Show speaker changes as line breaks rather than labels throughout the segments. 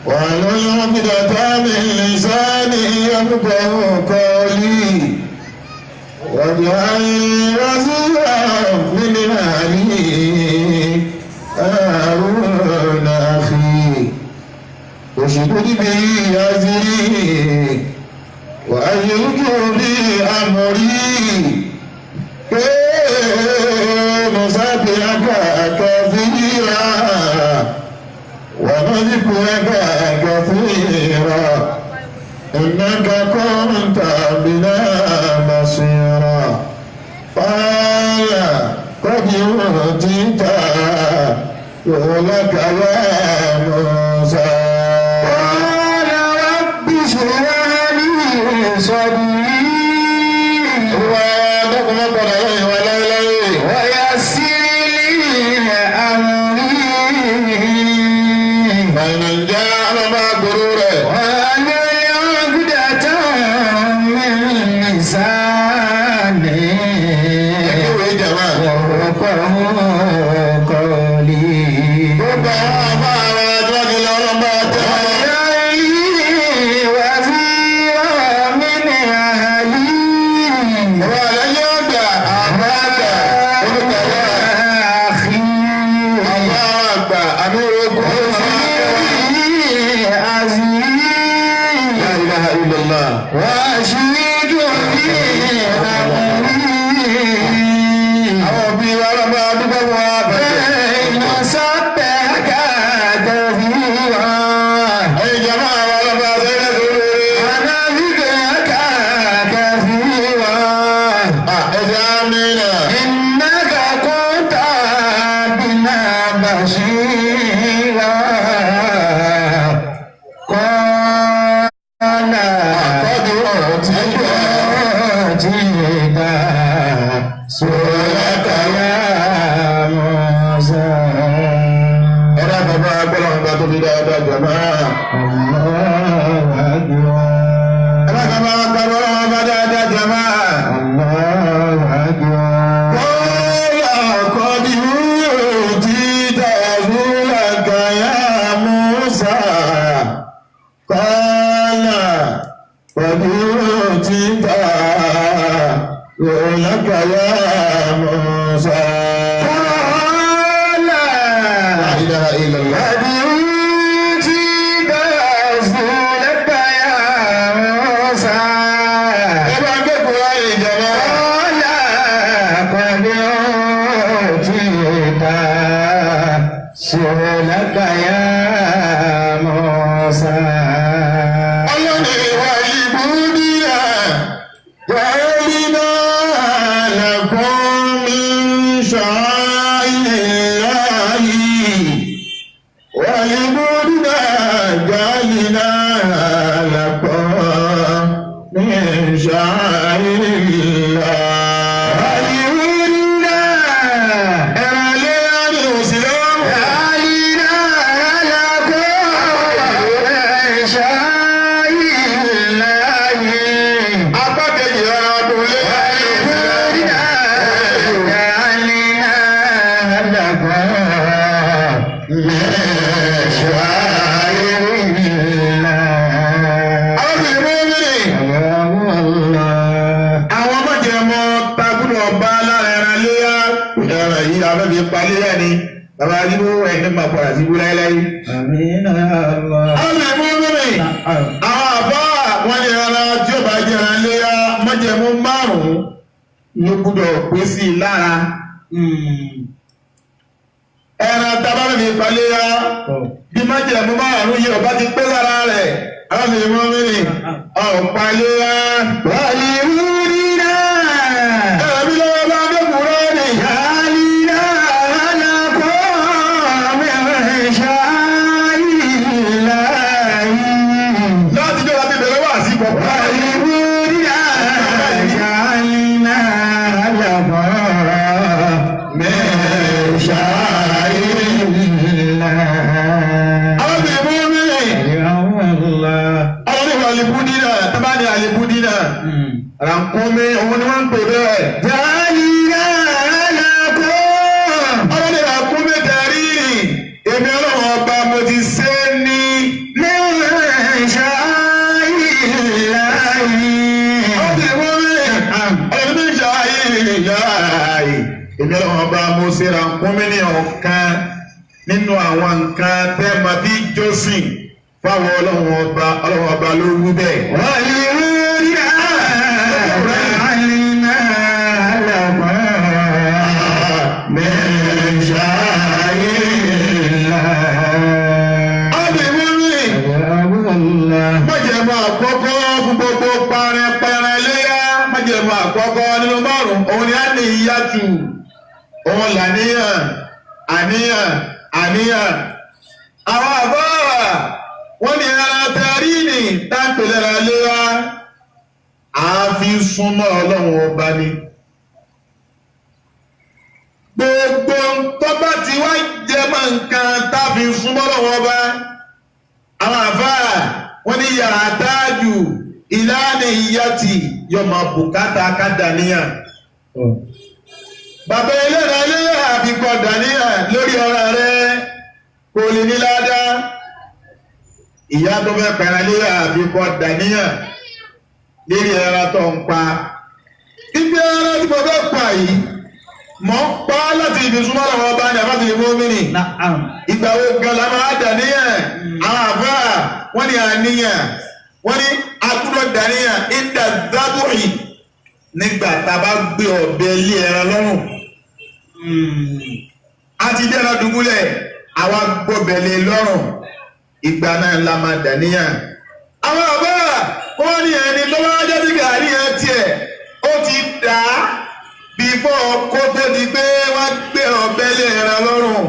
واحلل عقدة من لساني يفقهوا قولي واجعل لي وزيرا من أهلي هارون أخي اشدد به أزري وأشركه في أمري نسبحك كثيرا ونذكرك كثيرا إنك كنت بنا بصيرا قال قد أوتيت سؤلك يا موسى قال رب اشرح لي صدري
Èmi Ọlọ́run ọba mo ti ṣe ní ṣe ràkúnmí ní ọ̀kan nínú àwọn nǹkan tẹ́ máa fi jọ́sìn fáwọn ọlọ́run ọba ló wú bẹ́ẹ̀.
wọ́n lè rí àlìmọ́ àlàmọ́ mẹ́ṣà ìlà.
ọ̀bìnrin mi májèmọ́ àkọ́kọ́ fún gbogbo pẹrẹpẹrẹ léyà májèmọ́ àkọ́kọ́ nínú márùn-ún òun ni a ní ìyàtù òun làníyàn àníyàn àwọn àbáwà wọ́n ní ara tẹ̀rí ní tápẹ̀lẹ́ra léyà àáfi súnmọ́ ọlọ́run ọba ni gbogbo tọ́ba tí wá jẹ́ mọ́ nǹkan táfi súnmọ́ ọlọ́run ọba àwọn àfáà wọ́n ní yàrá táàjù ìlànà ìyàtì yọmọ bùkátà kádàníyàn bàbá ẹlẹ́ra léyà àfikọ́ dàníyàn lórí ọ̀rọ̀ rẹ̀ kò lè ní ládàá ìyá tó fẹ́ pẹ̀rẹ̀ léyà àfikọ́ dàníyàn lérí ẹran tó ń pa ibi ẹran tí mo fẹ́ pa yìí mọ̀ ń pa láti ibi súnmọ́ àwọn ọba ní àbájáde ìbò mìíní ìgbà wo gan la máa dàníyàn àwọn àbá wọ́n ní àníyàn wọ́n ní agbúdọ̀ dàníyàn ìdá dábòrì nígbà tá a bá gbé ọ̀bẹ lé ẹran lọ́rùn a ti dẹ́ra dùbúlẹ̀ àwa gbọ́bẹ̀lẹ̀ lọ́rùn ìgbà náà la máa dàníyàn àwọn àbá wọ́n ní ẹni tó wá jẹ́ sígá àríyàn tiẹ̀ ó ti dà á bífọ́ kó tó di pé wọ́n gbé ọ̀bẹ lé ẹran lọ́rùn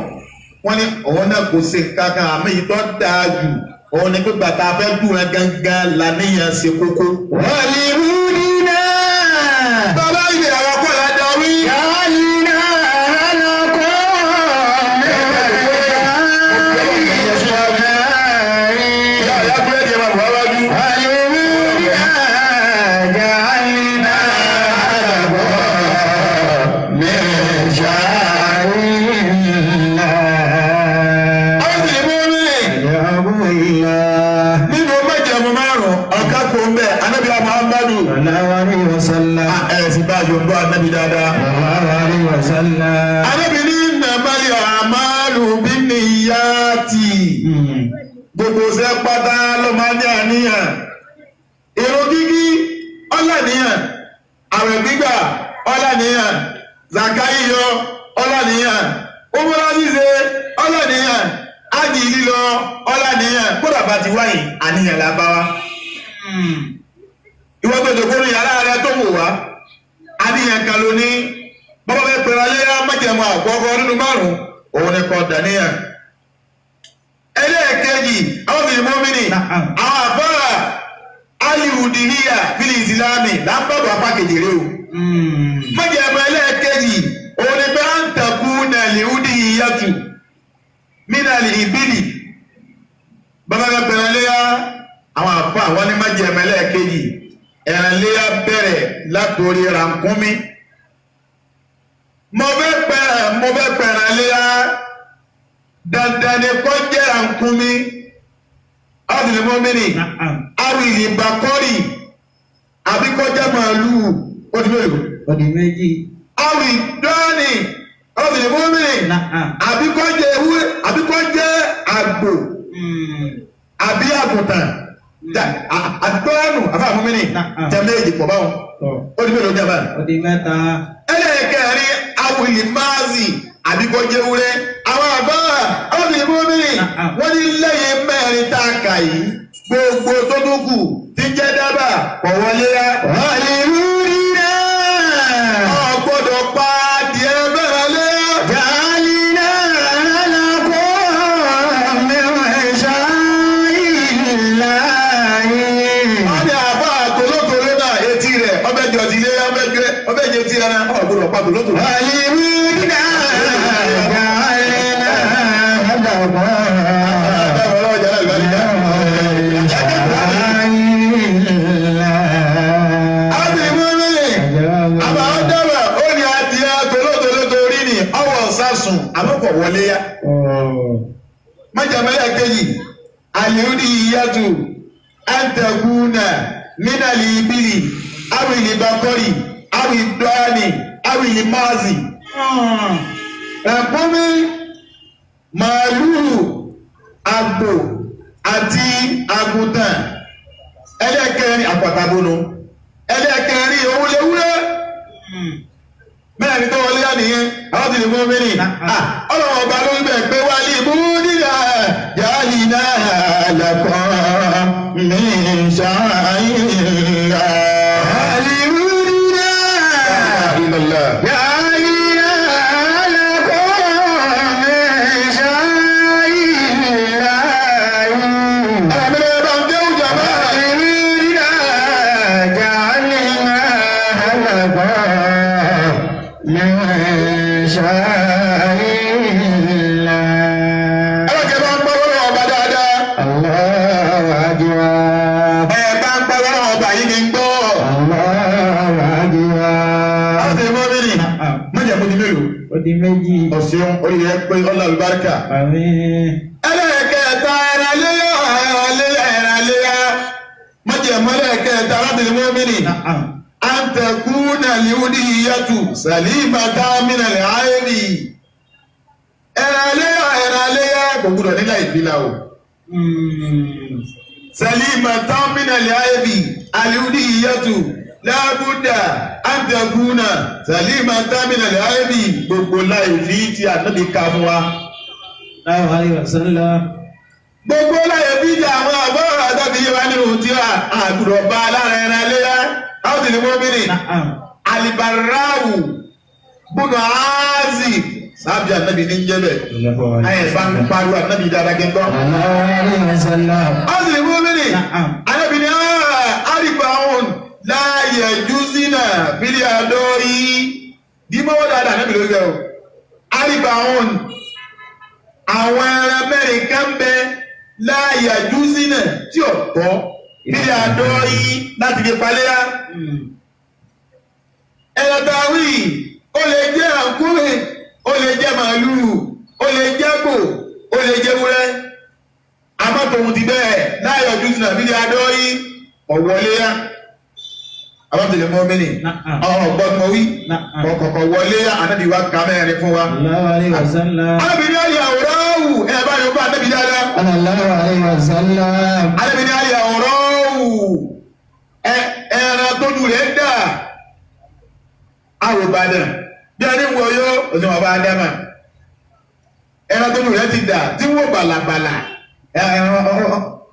wọ́n ní òun náà kò ṣe kankan àmì ìtọ́ dáa jù òun ní pé bàtà fẹ́ dùn ẹ́ gángan làníyàn ṣe kókó.
wọ́n lè rú nínú.
bàbá ìdè àwọn akọ́ ìlà darí.
yàrá nínú àlọ́kọ́
yàrá búrẹ́dì ẹ̀ máa wá wájú. nínú májẹ̀mú márùn-ún ọ̀ká kò ń bẹ̀ anábì Muhammadu. ẹ̀sìn bá yọ̀ǹbọ̀ anábì dáadáa. anábì ní nàbàlì àmàlù bí nìyàtì. gbogbo ṣe pátá ló máa ní àníyàn. èrò kíkí ọ̀làníyàn. àwẹ̀ gbígbà ọ̀làníyàn. zaka yíyọ ọ̀làníyàn. umrah ṣíṣe ọ̀làníyàn. ájì lílọ ọ̀làníyàn. kódà bá ti wáyé àníyàn la bá wa. ìwọ́n tó jòkó ní yàrá rẹ tó wò wá àníyàn kan ló ní bọ́bá bẹ́ẹ̀ pẹ̀lú aléyá májẹ̀mú àkọ́kọ́ nínú márùn-ún òun ni kọ́ dàníyàn. ẹlẹ́ẹ̀kejì àwọn obìnrin mọ́mìnì àwọn àfáà aliwudihiya fílì ìsìlámì lápapọ̀ apá kejìlé o. májẹ̀mú ẹlẹ́ẹ̀kejì òun ni bẹ́ẹ̀ ń takú nàlẹ́wùdíhiyàtù mínàlì ìbílì bọ́bá bẹ́ẹ̀ pẹ̀lú aléyá àwọn àfáà wọn ni májẹ̀mú ẹlẹ́ẹ̀kejì ẹran léyà bẹ̀rẹ̀ látòrí ràkúnmí. mo fẹ́ pẹ̀rẹ̀ léyà dandan ni kó jẹ́ ràkúnmí. ọ̀sìn mọ́mìnì awìlì bàkọ́rì àbí kó jẹ́ màálùú odi mélòó.
odi méjì.
awì dọ́ọ̀nì ọ̀sìn mọ́mìnì àbí kó jẹ́ ewúrẹ́ àbí kó jẹ́ àgbò àbí àgùntàn. àgbọ̀nù àfàmù mi ni tẹ̀lé èjì pọ̀ báwọn ó di mélòó jẹ́ báyìí.
ó di mẹ́ta.
ẹlẹ́ẹ̀kẹrin awìlì máàzì àbíkọ́jẹ́ wúrẹ́ àwọn àbá àwọn ìlú mọ́mìnì wọ́n ní lẹ́yìn mẹ́rin tá a kà yìí gbogbo tó tó kù ti jẹ́ dábàá pọ̀ wọlé yá.
hallelujah.
ọ̀gbọ́dọ̀ pa adìẹ bẹ́ẹ̀ lé.
jàlínà alákọ̀ mẹ́wàá ṣáìláì.
wọ́n ní àbá tòlótòló náà etí rẹ̀ ọbẹ̀ jọ ti lé ọbẹ̀ jẹ ti rẹ̀ náà ọ̀gbọ́dọ̀ pa tòlótòló.
hallelujah. jàlínà alákọ̀.
àmọ́kọ̀ wọlé yá. májàmẹ́lẹ̀ kejì àlèúdí ìyàtù àǹtẹ̀kùnà mínàlì ìbílì àwìlì bakọ́rì àwìlì dọ́ọ̀nì àwìlì máàzì. ràkúnmí màálùú àgbò àti àgùntàn ẹlẹ́kẹrin àpàtàbọnù ẹlẹ́kẹrin òun léwúrẹ́ mẹ́rin tó wọlé àníyẹn àwọn ti lè mú mi ní ọlọ́wọ́ ọba ló ń bẹ̀ pé wá ní ìbú nígbà yáàlì náà lẹ́kọ̀ọ́ ní ṣáàyìnlá.
àlìmú nígbà yáàlì náà lẹ́kọ̀ọ́ ní ṣáàyìnlá.
àmìlẹ̀ bá ń dé òjà bá.
àlìmú nígbà yáàlì náà lẹ́kọ̀ọ́.
Ẹlẹ́kẹ̀ẹ́ bá ń gbọ́ lọ́wọ́ ọba dáadáa.
Allahu Akbar.
Ẹ bá ń gbọ́ lọ́wọ́ ọba yìí kí n gbọ́.
Allahu Akbar.
Àwọn tẹ̀lé mọ́ mi nì. Mọ̀jẹ̀ mo di mélòó?
Ó di méjì.
Ọ̀sẹ̀ orí rẹ̀ pé ọ̀là olùbáríkà.
Àmín.
Ẹlẹ́kẹ̀ẹ́ta ẹran léyà. Mọ̀jẹ̀ mọ́lẹ́kẹ̀ẹ́ta àwọn tẹ̀lé mọ́ mi nì. Antakuna liudiyatu salimata minal aibi. Ẹran léyà kò gbúdọ̀ nílà ìfìlà o. Salimata minal aibi aliudiyatu lábúdà antakuna salimata minal aibi gbogbo láì fi ti ànábì ká fún wa.
Sallallahu alaihi wasallam.
Gbogbo láì fi ti àwọn àbọ̀rọ̀ àtàbí yẹ wá nínú tí àgùdọ̀ bá lára ẹran léyà. Àwọn tẹ̀lé mọ́ mi ní. Alibarawu bùnà áàzì sábì ànábì ní jẹ́bẹ̀. Ayẹ̀ bá ń pariwo ànábì dáadáa gẹ́gọ́. Àwọn tẹ̀lé mọ́ mi ní. Ànábì ní àríbáwọn láàyè jùzínà fílí àdó yìí. Dímọ́wọ́ dáadáa ànábì ló gẹ̀ o. Àríbáwọn àwọn ẹran mẹ́rin kan bẹ láàyè jùzínà tí ò tọ́. Fílí àdó yìí láti fi paléyà. Ẹ̀rọ̀tàwí ó lè jẹ́ àkúrẹ́, ó lè jẹ́ màálùú, ó lè jẹ́ àgbò, ó lè jẹ́ ewúrẹ́. Àmọ́ tòun ti bẹ́ẹ̀ láyọ̀ ojú sínú àbílẹ̀ adọ́yí ọ̀wọ́léyà. Àwọn tẹ̀lé mọ́ mẹ́lì, ọ̀gbọ́n mọ́ wí, ọ̀kọ̀kọ̀ wọléyà ànábì wa ká mẹ́rin fún wa. Alábìnrin ayé àwòrán wù ẹ̀ bá yóò bá ànábì dáadáa. Alábìnrin ayé àwòrán wù ẹran tójú rẹ̀ dà. Àwòbàdàn bí a ní wọ yóò òsì wọn bá dámà ẹran tó lù rẹ ti dà tí wọ́n bàlàbàlà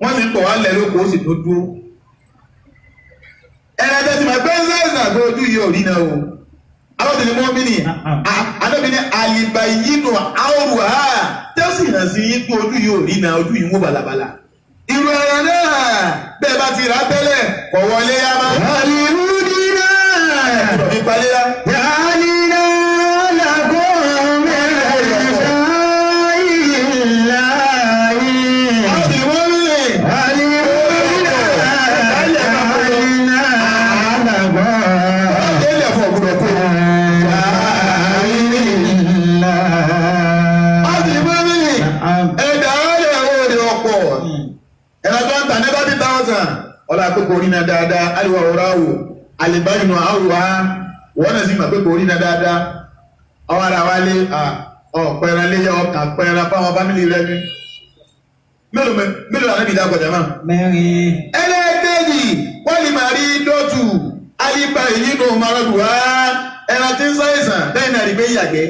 wọ́n sì ń pọ̀ wá lẹ̀ lóko ó sì tó dúró ẹran tó ti máa gbé ṣáìsì àgbo ojú yìí ò rí náà o àwọn tèlé mọ́ mí ni àdóbi ní àyíbá yìí nù áwòrò ha tẹ́ sì hàn sí yín pé ojú yìí ò rí náà ojú yìí wọ́n bàlàbàlà irú ẹran náà bẹ́ẹ̀ bá ti rà tẹ́lẹ̀ kọ̀ wọlé yá má. Ọ̀rọ̀ ìpàlẹ́yà.
Yàlínà làkún mẹ́rin ṣáìláyé.
Àwọn tí wọ́n rí lè.
Yàlínà làkún.
Ilé ẹ̀fọ́ ògùnrọ̀ kò.
Yàlínà.
Àwọn tí wọ́n rí lè. Ẹ̀dà ọ̀rẹ́ òde ọ̀pọ̀. Ẹ̀rọ tó ń tà ní 30,000. Ọlá àkókò orí náà dáadáa, àríwá ọ̀rọ̀ àwò. Àlìbáyìnà àwòwá wọ́n náà sì mọ̀ pé kò rí náà dáadáa ọwọ́ ara wa lé ọ̀pẹ̀rẹ̀ léyà ọkàn pẹ̀rẹ̀ fáwọn fámìlì rẹ̀ ní mélòó ànábì dákọ̀jà náà.
Mẹ́rin.
Ẹlẹ́ẹ̀kejì wọ́n lè máa rí dọ́tù alíbáyìnà márùwá ẹran tí ń sáyẹ̀sàn lẹ́yìn náà rí pé yàgbẹ́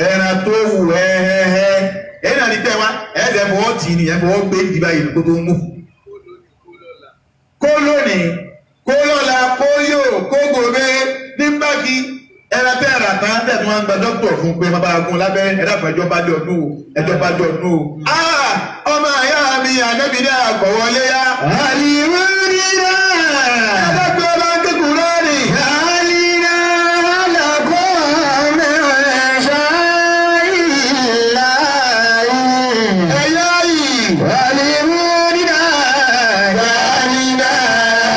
ẹran tó wù ẹ́ẹ́ẹ́ ẹ̀yìn náà rí pé wá ẹ̀ẹ́dẹ̀ fọwọ́ tì ní ẹ̀fọwọ́ gbé ìdìbà yìí kó tó ń mú. Kó lónìí, kó lọ́la, kó yóò, kó gòbe ní báàkì ẹran tẹ́ ẹ̀rà tán tẹ̀tún wọn gba dókítà fún pé máa bá gun lábẹ́ ẹ̀dá fún ẹjọ́ bá dé ọdún o, ẹjọ́ bá dé ọdún o. Ọmọ àyà mi ànábì ní àkọ̀wọlé yá.
Àlìmọ́ nínú.
Adágbé ọba ń kékun lórí.
Yàlínà làkún mẹ́rin ṣáìláyé.
Ẹ̀yà yìí.
Àlìmọ́ nínú. Yàlínà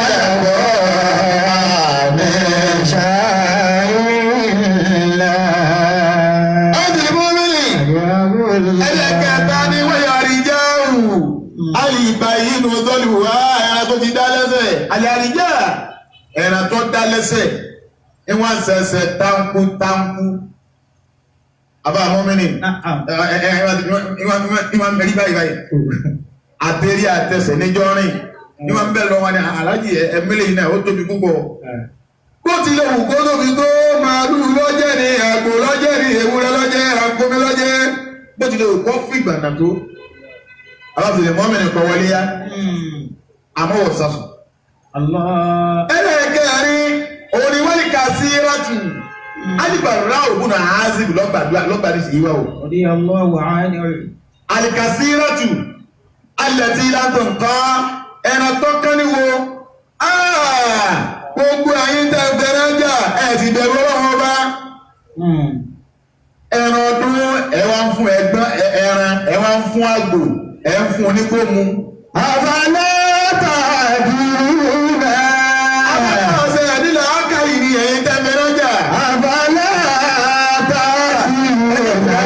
làkún mẹ́rin ṣáìláyé.
Ọdún ìbú mi ni. Ẹlẹ́kẹ̀ẹ́ta ni wọ́n yọ àríjá òwú. Alìbà yìí nù tọ́lù wá ẹran tó ti dá lẹ́sẹ̀. Àlẹ́ àríjá ẹran tó dá lẹ́sẹ̀. Ìwọ̀n sẹ̀sẹ̀ táǹkù táǹkù àbá mọ́mìnì ìwọ̀n mẹ́rí báyìí àtẹ́rí àtẹsẹ̀ níjọ́ rìn ìwọ̀n bẹ́ẹ̀ lọ wọn ni aláàjì ẹ̀mẹ́lẹ̀ yìí náà ó tóbi púpọ̀ bó tilẹ̀ wù kó tóbi tó màálù lọ́jẹ́ ni àgbò lọ́jẹ́ ni ewúrẹ́ lọ́jẹ́ àgbómi lọ́jẹ́ bó tilẹ̀ wù kó fìgbà nà tó alábìlẹ̀ mọ́mìnì kọ wọlé yá àmọ́ wọ̀ sásùn. ẹlẹ́ẹ̀kẹ́rin òní wọ́n ní kàsírátù alìbàrá ògùn náà azib lọ́gbàdì sí ìwà o. alìkàsírátù alẹ́tí ìlàtọ̀ nǹkan ẹ̀nà tó kán ní wo gbogbo àyín tẹ́ fẹ́rẹ́ jà ẹ̀ sì bẹ̀rù ọlọ́wọ́ bá ẹran ọdún ẹwà ń fún ẹgbọ́n ẹran ẹwà ń fún àgbò ẹ̀ ń fún onígbòmù. àbálẹ́ tàbí rúbà. àbálẹ́ ọ̀sẹ̀ nílẹ̀ ákà ìrì ẹ̀yìn tẹ́ fẹ́rẹ́ jà. àbálẹ́ tàbí rúbà.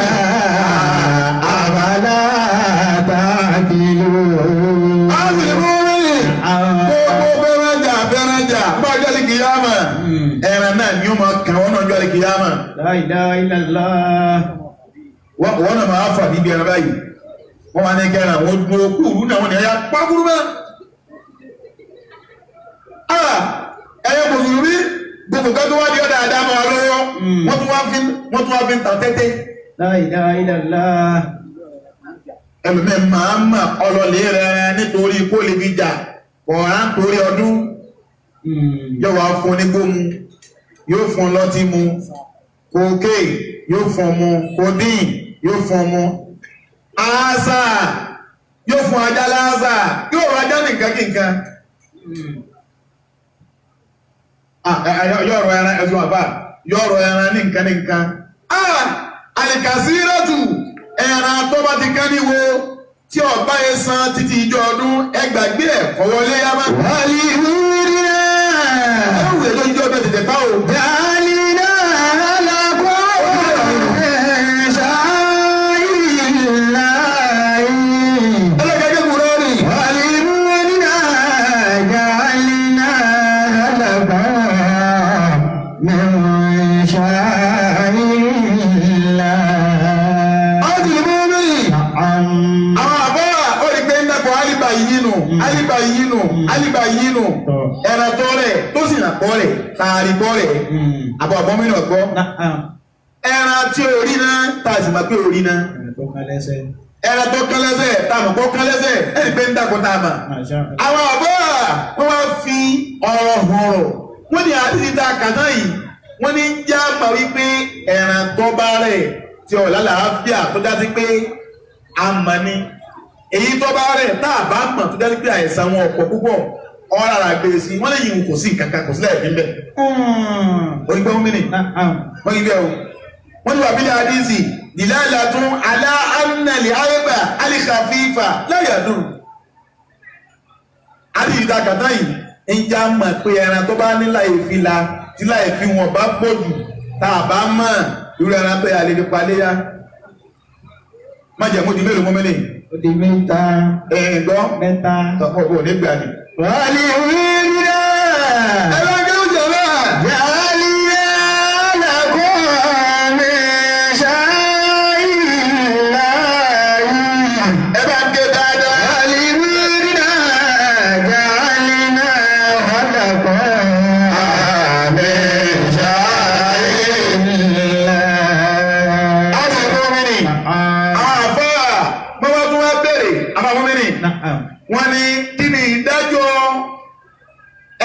àbálẹ́ tàbí rúbà. àbílẹ̀ gbogbo fẹ́rẹ́ jà bá jọ́lì kìyàmà ẹran náà ni ó máa kàn wọ́n náà jọ́lì kìyàmà.
La ilaha illallah.
wọ́n náà máa fà níbi ẹran báyìí wọ́n máa ní kẹ́ran àwọn dúró kúrú náà wọ́n ní ẹ̀yà pákúrú mọ́. ẹ̀yẹ mùsùlùmí gbogbo kan tó wá di ọ̀dà àdámọ́ lọ́wọ́ wọ́n tún wá fi ń ta tẹ́tẹ́.
La ilaha illallah.
ẹlòmíì máa ń mà ọlọ́lẹ̀ rẹ̀ nítorí kó lè fi jà ọ̀rá nítorí ọdún yóò wá fún onígbómu yóò fún ọlọ́tí mu kòkè yóò fún ọmọ kòdín yóò fún ọmọ àásà yóò fún ajá láásà yóò rọ ajá nìkan kíkan yóò rọ ẹran ẹ̀sùn àbá yóò rọ ẹran nìkan àlìkàsíràtù ẹran tó bá ti ká níwo tí ọba yẹn san títí ìjọ ọdún ẹgbàgbé ẹ̀ kọ̀wọ́lé yá má. wàlí wúrí náà. ẹ wùdí ẹjọ́ ìjọ ọdún tètè bá o. yàlí náà lákòó. alibayinu ẹran tọrẹ tó sì nà kọrẹ tààrí bọrẹ àbọ àbọmínú ọgbọ ẹran tí orí náà tá a sì máa pé orí náà ẹran tó kán lẹ́sẹ̀ tá a mọ̀ kó kán lẹ́sẹ̀ ẹni pé ń dàkọ tá a mà àwọn àbọ wọn wá fi ọ̀rọ̀ họrọ wọn ní àdìsí tá a kà náà yìí wọn ní já mà wípé ẹran tó bá rẹ tí ọ̀la làáfíà tó dá sí pé a mà ní èyí tó bá rẹ̀ tá a bá mọ̀ tó dájú pé àìsàn wọn ọ̀pọ̀ púpọ̀ ọ̀rọ̀ ara gbèrè sí wọ́n lè yìí kò sí kankan kò sílẹ̀ ẹ̀fín bẹ́ẹ̀. onígbà wọn mìíràn wọ́n yí bẹ́ẹ̀ o wọ́n ní wàbílẹ̀ àdìsí ìlàlà tún alá annali ayébà alìkàfífà láyàdùn. àdìsí ta kàtá yìí ń já mọ̀ pé ẹran tó bá ní láì fi la tí láì fi wọn bá pọ̀ jù tá a bá mọ̀ irú ẹran pé a lè fi paléyà má jẹ́ mú di mélòó mọ́ mẹ́lẹ̀.
Ó di mẹ́ta.
Ẹ̀gbọ́n.
Mẹ́ta.
Tọ́pọ̀ bò ní gbà ní.
Wàlí wíìrì náà.
Ẹ bá gé oúnjẹ náà.
Yàlí àlàkọ́ mi ṣááyì láàyè.
Ẹ bá gé dáadáa.
Wàlí wíìrì náà. Yàlí náà àlàkọ́ mi ṣááyì láàyè.
A sì fún mi nì. Wọ́n ní kí ni ìdájọ́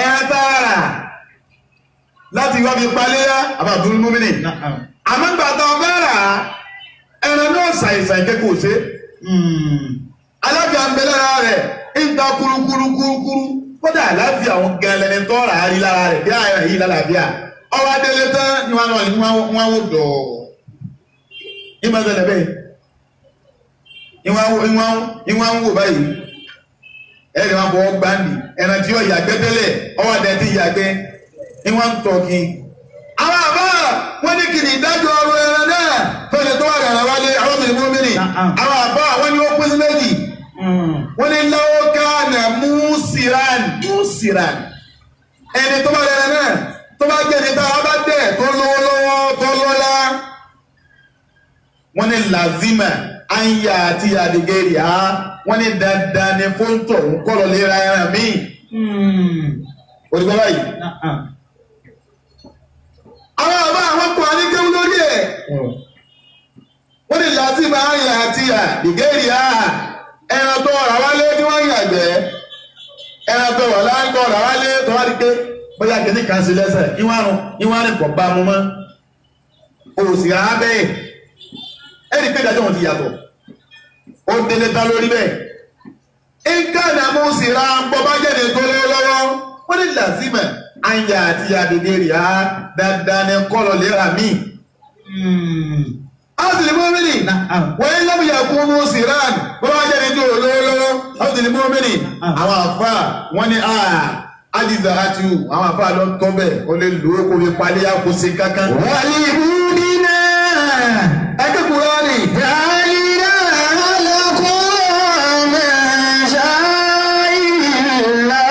ẹ̀ẹ́tàrà láti wá fi paléyá àbàbùrú múmínì. Àmọ́gbàtà ọ̀fẹ́rà ẹran náà ṣàìsàn ìkẹ́kọ̀ọ́ ṣe. Aláfíà ń bẹ lára rẹ̀ ń ta kúrúkúrúkúrú. Kódà aláfíà àwọn gẹ̀ẹ́lẹ́ni tọ́ra rí lára rẹ̀ bí ààrẹ yìí lálàáfíà. Ọwọ́ adélé tán ni wọ́n wó dọ̀. Ìmọ̀sẹ̀lẹ̀ bẹ́ẹ̀. Ìwọ̀n wò báyìí. Ẹ̀rì wọn bọ̀ gbáǹdì ẹran tí ó yàgbẹ́ tẹ́lẹ̀ ọwọ́ adẹ tí yàgbẹ́ ni wọ́n ń tọ́ kí. Àwọn àbá wọ́n ní kí ni ìdájọ́ ọrọ̀ ẹran náà fẹ́lẹ̀ tó wà rẹ̀ wálé àwọn mìíràn mọ́mìnì. Àwọn àbá wọ́n ní ó pín sí méjì. Wọ́n ní lọ́wọ́ káànà músìràn. Ẹni tó bá rẹ̀ náà tó bá jẹ́ níta wọ́n bá dẹ̀ tó lówó lọ́wọ́ tó lọ́lá. wọ́n ní lazima anya àti àdìgẹ́rì á wọ́n ní dandan ní fóńtò ń kọ́lọ̀ lera ẹran míì. Òdìgbọ́ báyìí. Àwọn àbá àwọn kò aníkéwú lórí ẹ̀. Wọ́n ní lazima anya àti àdìgẹ́rì á ẹran tó ọ̀rà wálé tí wọ́n yàgbẹ́. Ẹran tó wà láńkọ̀ ọ̀rà wálé tó wá di pé bóyá kìíní kan sí lẹ́sẹ̀ ìwárìn kọ̀ bá mu mọ́. Òsì rà á bẹ́ẹ̀. Ẹni pé ìdájọ́ wọn ti yàtọ̀ ó délé tán lórí bẹ́ẹ̀ nǹkan àmú sì ra bọ́bá jẹ́ni tó lọ́wọ́ wọ́n ní làzímẹ̀ àyà àti àdìgẹ́rì á dandan ní kọ́lọ̀ lera míì. Áwùjọ mọ́mìnì wọ́n yín lọ́mú yà kún mú sí rán bọ́bá jẹ́ni tó lọ́wọ́ áwùjọ mọ́mìnì àwọn àfa wọ́n ní àdìzà àti àwọn àfa lọ tọ́ bẹ́ẹ̀ ó lè lò ó kó lè palẹ́ àkó sí kankan.
wà ní ibú nínú
ẹgbẹ́ kúrọ́ ni.
yàrá alákọ̀ọ́ mẹ́ṣá ìlà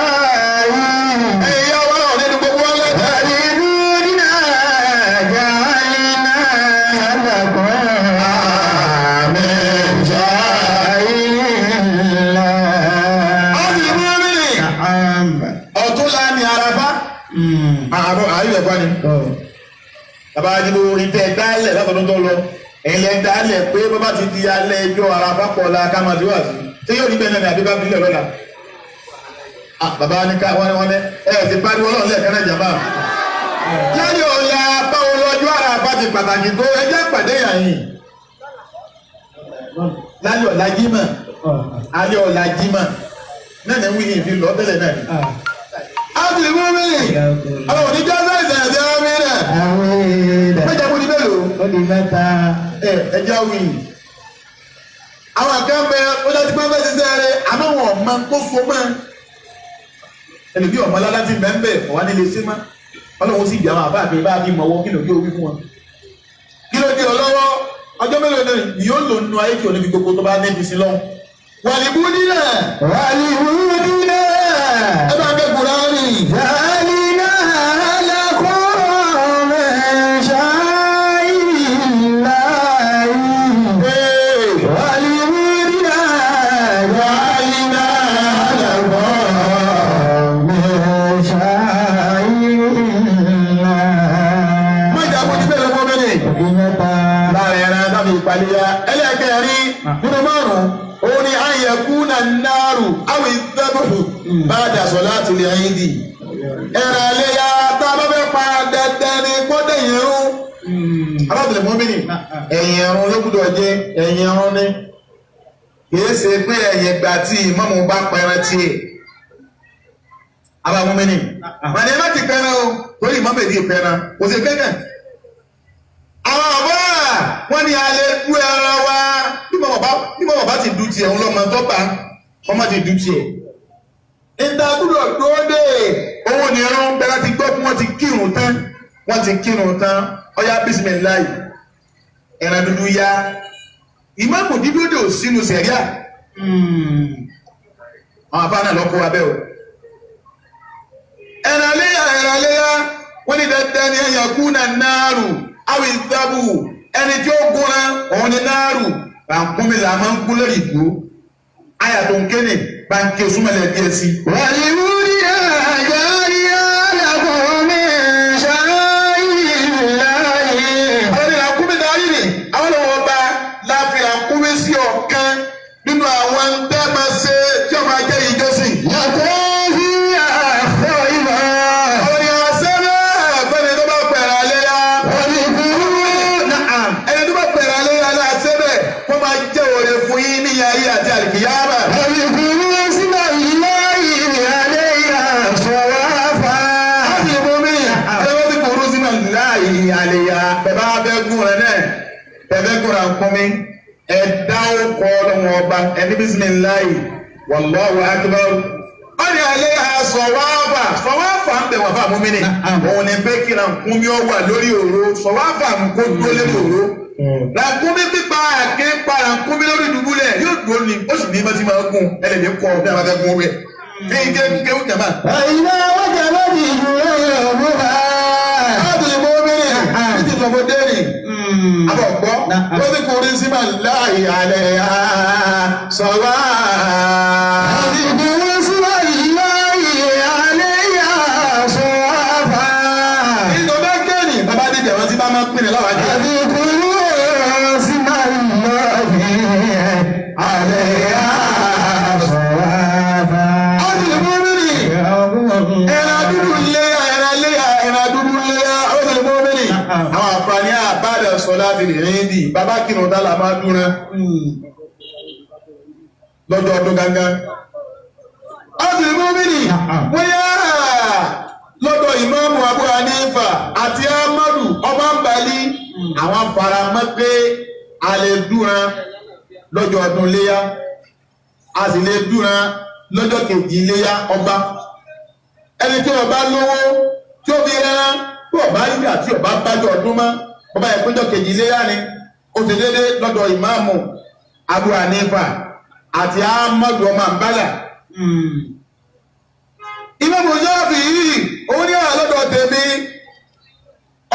yìí.
ẹ̀yà wà náà nínú gbogbo wọn lẹ́tọ̀ọ́.
wà ní ibú nínú yàrá alákọ̀ọ́ mẹ́ṣá ìlà.
Áwùjọ mọ́mìnì ọ̀tún la ní Àràfá. Àyè ẹ̀kọ́ ni. Bàbá Ajílò ìtẹ̀ dálẹ̀ látọ̀dún tó lọ. Ẹ̀lẹ́ dálẹ̀ pé bàbá ti di alẹ́ ẹjọ́ Àràfá pọ̀ la ká máa díwà sí. Ṣé yóò ní bẹ́ẹ̀ náà ní àbíbá bílẹ̀ lọ́la? Bàbá ní ká wọ́n ní ti pariwo ọlọ́run lẹ́ẹ̀kan náà jàmbá. Láyọ̀ ọ̀la báwo lọ́jọ́ Àràfá ti pàtàkì tó ẹjẹ́ pàdé yàyìn. Láyọ̀ ọ̀la jímọ̀. Alẹ́ ọ̀la jímọ̀. Náà ní wíyìn fi lọ tẹ́lẹ̀ náà. Áwùjọ mọ́mìnì àwọn oníjọ́ sáìsì àti àwọn mìíràn. Mẹ́jà kú ní mélòó?
Ó di mẹ́ta.
Ẹja wí. Àwọn kan bẹ ọjà tí wọ́n fẹ́ ṣiṣẹ́ rẹ̀ àmọ́ wọn ọ̀ma tó so mọ́. Ẹlòmí ọ̀mọ lálá ti mẹ́ńbẹ̀ ọ̀wá nílé sí mọ́. Ọlọ́run sì bí àwọn àbá àgbẹ̀ bá bí mọ̀wọ́ kí ló dé orí fún wọn. Kí ló dé ọlọ́wọ́? Ọjọ́ mélòó ni yóò lò nínú ayé tí ò ní fi gbogbo tó bá ní ibi sí lọ́wọ́. Wàlíbú nílẹ̀.
Wàlíbú nílẹ̀.
Ẹ bá gbé Kùránì.
Yàrá alákọ̀ọ́ mẹ́ṣá ìlà yìí. Wàlíbú nílẹ̀. Yàrá alákọ̀ọ́ mẹ́ṣá ìlà.
Mẹ́jà kú ní mélòó mọ́ mẹ́lẹ̀.
Ó di mẹ́ta.
Láàrin ẹran tábí ìpàlẹ́yà ẹlẹ́ẹ̀kẹrin nínú márùn-ún òun ni àyẹ̀kú na náàrù àwọn ìdẹ́bùrù bá dàsọ̀ láti lè ayíǹdì. Ẹ̀rọ àlẹ́yà tá a bá fẹ́ pa dandan ní gbọ́dọ̀ ìrún. Alábìlẹ̀ mọ́mìnì ẹ̀yìn ẹ̀rún ló gbúdọ̀ jẹ́ ẹ̀yìn ẹ̀rún ní. Kìí ṣe pé ẹ̀yìn ìgbà tí ìmáàmù bá pẹran tiẹ̀. Alábìlẹ̀ mọ́mìnì má ti pẹran o torí ìmáàmù èdè pẹran kò sí kẹ́kẹ́. Àwọn àbá wọ́n ní alẹ́ kú ẹran wa bí mọ̀ bá ti du tiẹ̀ ń lọ́mọ tó bá ọmọ ti du tiẹ̀. Ìta gbúdọ̀ tó dé owó ni ẹran bẹ́ẹ̀ ti gbọ́ pé wọ́n ti kírun tán ọya bísímíláì ẹran dúdú yá ìmáàmù dídúdú sínú sẹ̀ríà. Àwọn àbá náà lọ́kọ́ wa bẹ́ẹ̀ o. Ẹran léyà wọ́n ní dandan ni ẹ̀yàn kú náà náàrù àwọn ìdábù ẹni tí ó gúnra òun ni náàrù ràǹkúnmi là máa ń kú lórí ìgbó ayàtọ̀ nkéne bá ń ké súnmọ́lẹ̀ díẹ̀ sí.
Wàlíbú nílẹ̀. Yàrá alákọ̀ọ́ mẹ́ṣá ìlà yìí.
Àwọn ni ràǹkúnmi darí ni àwọn ọmọ ọba láfi ràǹkúnmi sí ọ̀kan nínú àwọn tẹ́ máa ṣe tí ọmọ ajẹ́ ìjọsìn.
Yàtọ̀ sí àfọ̀ ìbá.
Àwọn ni àṣẹ náà fẹ́ni tó bá pẹ̀rẹ̀ àlẹ́yà.
Wàlíbú náà.
Ẹni tó bá pẹ̀rẹ̀ àlẹ́yà láṣẹ bẹ́ẹ̀ wọ́n máa jẹ́ òre fún yín ní ayé àti àlìkìyámà.
Wàlíbú sílẹ̀ ìlà yìí àlẹ́yà sọ̀wáfà.
Láti ìbò mi, ẹgbẹ́ tí kò rú sínú láàyè àlèyà bẹ̀bá bẹ́ gùn rẹ̀ náà, bẹ̀bẹ́ gùn rà kún mi, ẹ̀dá ọkọ̀ ọlọ́wọ́ ọba, ẹni bísímíláì, wallahu akbar. Ó ní àlèyà sọ̀wáfà ń bẹ̀ wà fún àmúmínì. Òun ni pé kí ra kún mi ó wà lórí òró, sọ̀wáfà ń kó dúró lórí òró. Ràkúnmí pípa àké pa ràkúnmí lórí ìdúgbúlẹ̀ yóò dúró ní oṣù ní mọ́tí máa gùn ẹlẹ́dẹ̀ kọ́ bí a bá fẹ́ gún rẹ̀. Kí n kéwù jàmá.
Àyìnbá wájà lórí ìdúró ìrọ̀mú ha.
Láti ìbò mẹ́rin, títí lọ́mọ dẹ́rìn. Àbọ̀ gbọ́, ó ti kúrú sí máa láàyè alẹ́ yá sọ̀wá.
Àdìgún sí láyé àléyà sọ̀wá.
Ìjọ bá kẹ́ni bàbá dídì àwọn tí bá máa ń pinnu láwájú.
Àdìgún sí láyé àléyà sọ̀wá.
Àdìgún mímì ẹran dúdú léyà ẹran léyà ẹran dúdú léyà Àdìgún mímì. Àwọn àǹfààní àbádà sọ láti rìn dì bàbá kìnnìún tá la máa dúró lọ́jọ́ ọdún gángan. Àdìgún mímì wọ́n yá lọ́dọ̀ ìmáàmù Abu Hanifa àti Ahmadu ọba ń balí àwọn faramọ́ pé a lè dúran lọ́jọ́ ọdún léyá a sì lè dúran lọ́jọ́ kejì léyá ọba ẹni tí ọba lówó tí ó fi rẹ́rán tí ọba rígbà tí ọba bájọ́ ọdún mọ́ ọba ìpínjọ́ kejì léyá ni ó ti dédé lọ́dọ̀ ìmáàmù Abu Hanifa àti Ahmadu ọmọ àmbálà. Ìmáàmù Ṣáfì yìí òun ní àlọ́dọ̀ tèmi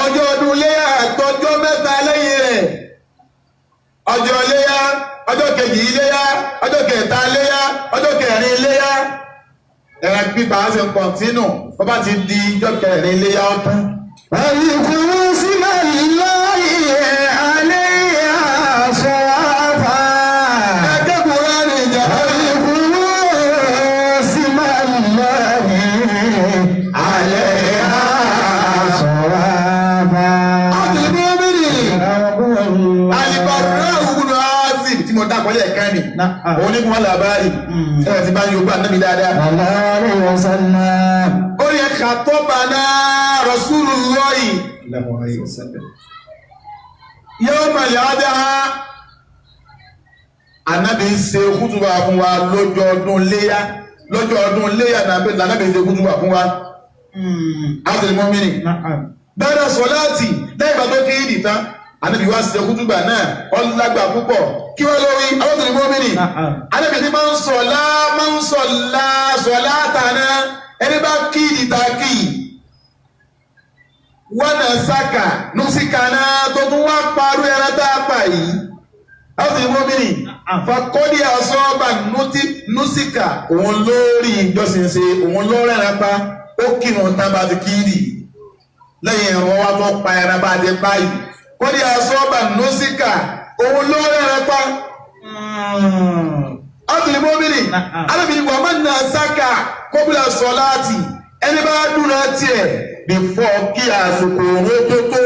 ọjọ́ ọdún léyà àtọjọ́ mẹ́ta lẹ́yìn rẹ̀ ọjọ́ léyà ọjọ́ kejì léyà ọjọ́ kẹta léyà ọjọ́ kẹrin léyà ẹ̀rọ pípa ṣe ń kọ̀ntínù bó bá ti di ọjọ́ kẹrin léyà ọ̀tún.
Àdìgún sí láyé àléyà sọ̀wá.
Akẹ́kọ̀ọ́ rẹ̀ ní ìjà àkọlé ẹ̀ka ni òun ní kí wọ́n làbárì ẹ̀rọ ti bá yóò gbà náà mi dáadáa. ó yẹ ká tó bá náà Rasulullahi yawmal adha ànábì ń ṣe kútùbà fún wa lọ́jọ́ ọdún léyà nànábì ń ṣe kútùbà fún wa. Abdul Mu'minin bẹ́ẹ̀ sọ̀láàtì lẹ́yìn ìgbà tó kí ìdì tán ànábì wá ṣe kútùbà náà ọlágbà púpọ̀ kí wọ́n lórí Abdul Mu'minin ànábì ní máa ń sọ̀lá tàná ẹni bá kí ìdì ta kí wọ́n náà sáka nùsíkà náà tó tún wá parú ẹran tá a pa yìí Abdul Mu'minin fakọ́dí àṣọ́ọ̀bà nùsíkà òun lórí ìjọsìn ṣe òun lórí ẹran pa ó kírun tán bá ti kíìdì lẹ́yìn ẹ̀rọ wa tó pa ẹran bá ti báyìí kọ́dí àṣọ́ọ̀bà nùsíkà òun lórí ẹran pa. Abdul Mu'minin alábìnrin wà má nà sáka kọ́bílà sọ̀láàtì ẹni bá dúró tiẹ̀ bífọ́ kí àsìkò òun tó tó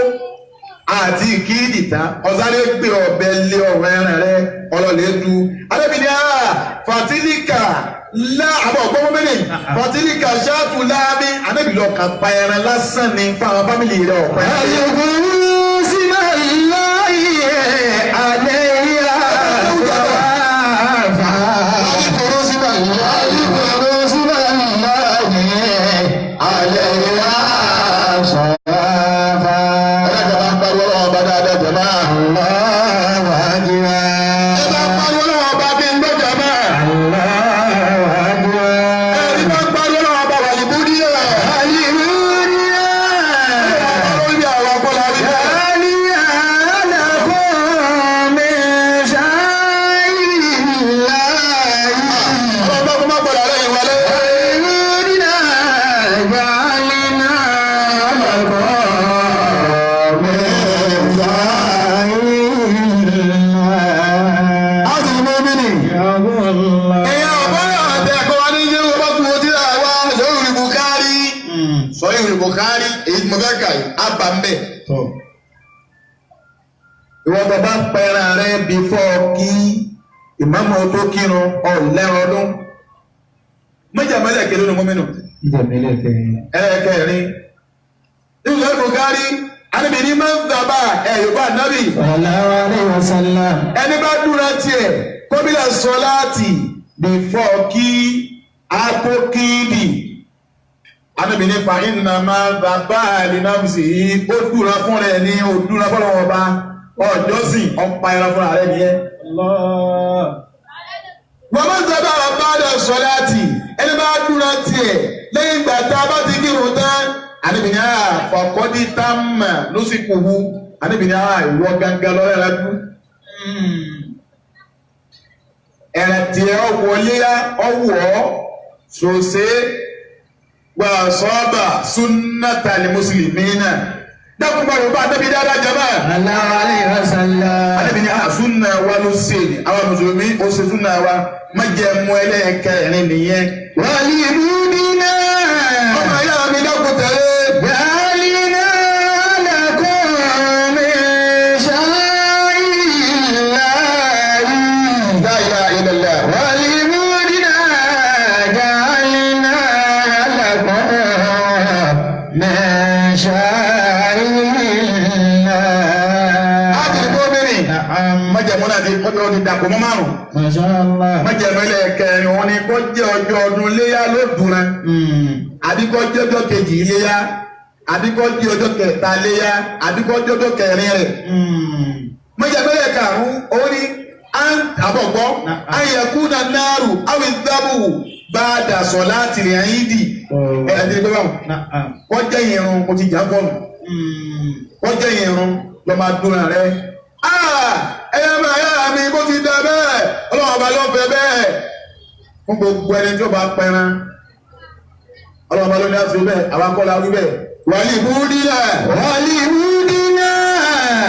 àti kíìdì tán ọ̀sáré gbé ọ̀bẹ lé ọ̀rọ̀ ẹran rẹ ọlọ́lẹ̀ du alábìnrin fatilika àbọ̀ ọ̀gbọ́n mẹ́rin fatilika ṣáàtù láàmì anábìlọ̀ kan pa ẹran lásán ní fáwọn fámìlì rẹ̀ ọ̀pẹ́.
Àdìgún sí láyé àléyà sọ̀wá. Àdìgún sí láyé àléyà sọ̀wá.
Ìwọ́n tó bá pẹ̀ràn rẹ̀ bífọ́ kí ìmáàmù tó kírun ọ̀lẹ́rọ̀ ọdún. Méjàmẹ́lẹ̀ kéré ní mọ́mínú. Ẹ̀ẹ̀kẹrin. Ìwọ́n tó kárí, àníbi ní máa ń dàbà ẹ̀yọ̀bá nábì. Ẹni bá dúró tiẹ̀, kọ́bílà sọ̀láàtì bífọ́ kí àpò kíìdì. Àníbi ní fa iná máa ń dàbà àlìnáfìsì yìí, ó dúró fún rẹ̀ ní òdúró fọ́lọ́wọ́ bá. Ọjọ́sìn ọ̀pá ẹran fún ààrẹ nìyẹn. Wọ́n máa ń sábà bá sọ̀láàtì ẹni bá dúró tiẹ̀ lẹ́yìn ìgbà tá a bá ti kírun tán. Àníbìyàn àfọ̀kọ́dí táàmà ló sì kùhù Ànábì ní ìwọ gangan lọ́rẹ́ rẹ dú. Ẹ̀rẹ̀ tí ẹ wọlé ọwọ́ sòsé wà sọ́ọ̀bà sunnatal muslimina. Dákun bá yorùbá Ànábì dáadáa jama.
Sallallahu alaihi wasallam.
Ànábì ní sunna wa ló ṣe ni àwọn mùsùlùmí ó ṣe sunna wa má jẹ́ mú ẹlẹ́ẹ̀kẹrin nìyẹn.
Wàlí ìbúdínà.
Ọmọ ayá mi dákun tẹ̀lé.
Ja'alna lakum min sha'irillahi.
La ilaha illallah.
Wàlí ìbúdínà. Ja'alna lakum min sha'irillahi.
Àti gómìnì. Májẹ̀mú náà ti kọ́jọ́ ti dàpọ̀ mọ́ márùn-ún.
Masha Allah.
Májẹ̀mú ẹlẹ́ẹ̀kẹrin wọn ni kó jẹ́ ọjọ́ ọdún iléyá ló dùnra. Àbí kó jẹ́ ọjọ́ kejì iléyá. Àbí kó jẹ́ ọjọ́ kẹta iléyá. Àbí kó jẹ́ ọjọ́ kẹrin rẹ̀. Májẹ̀mú ẹlẹ́ẹ̀karùn-ún òun ni àbọ̀gbọ́. Ayẹ̀kúnà náàrù àwọn ìdábù bá dàsọ̀ láti rìn àyídì. Ẹ̀ẹ́dì gbé báwọn. Kó jẹ́ ìrun mo ti jà bọ́ọ̀lù. Kó jẹ́ ìrun lọ́ máa dúnra rẹ̀. Ẹyẹ máa yára mi bó ti dá bẹ́ẹ̀ Ọlọ́run ọba ló fẹ́ bẹ́ẹ̀ fún gbogbo ẹni tí ó bá pẹran Ọlọ́run ọba ló ní àti bẹ́ẹ̀ àwọn akọ́lá wí bẹ́ẹ̀ wàlí ìbúdínà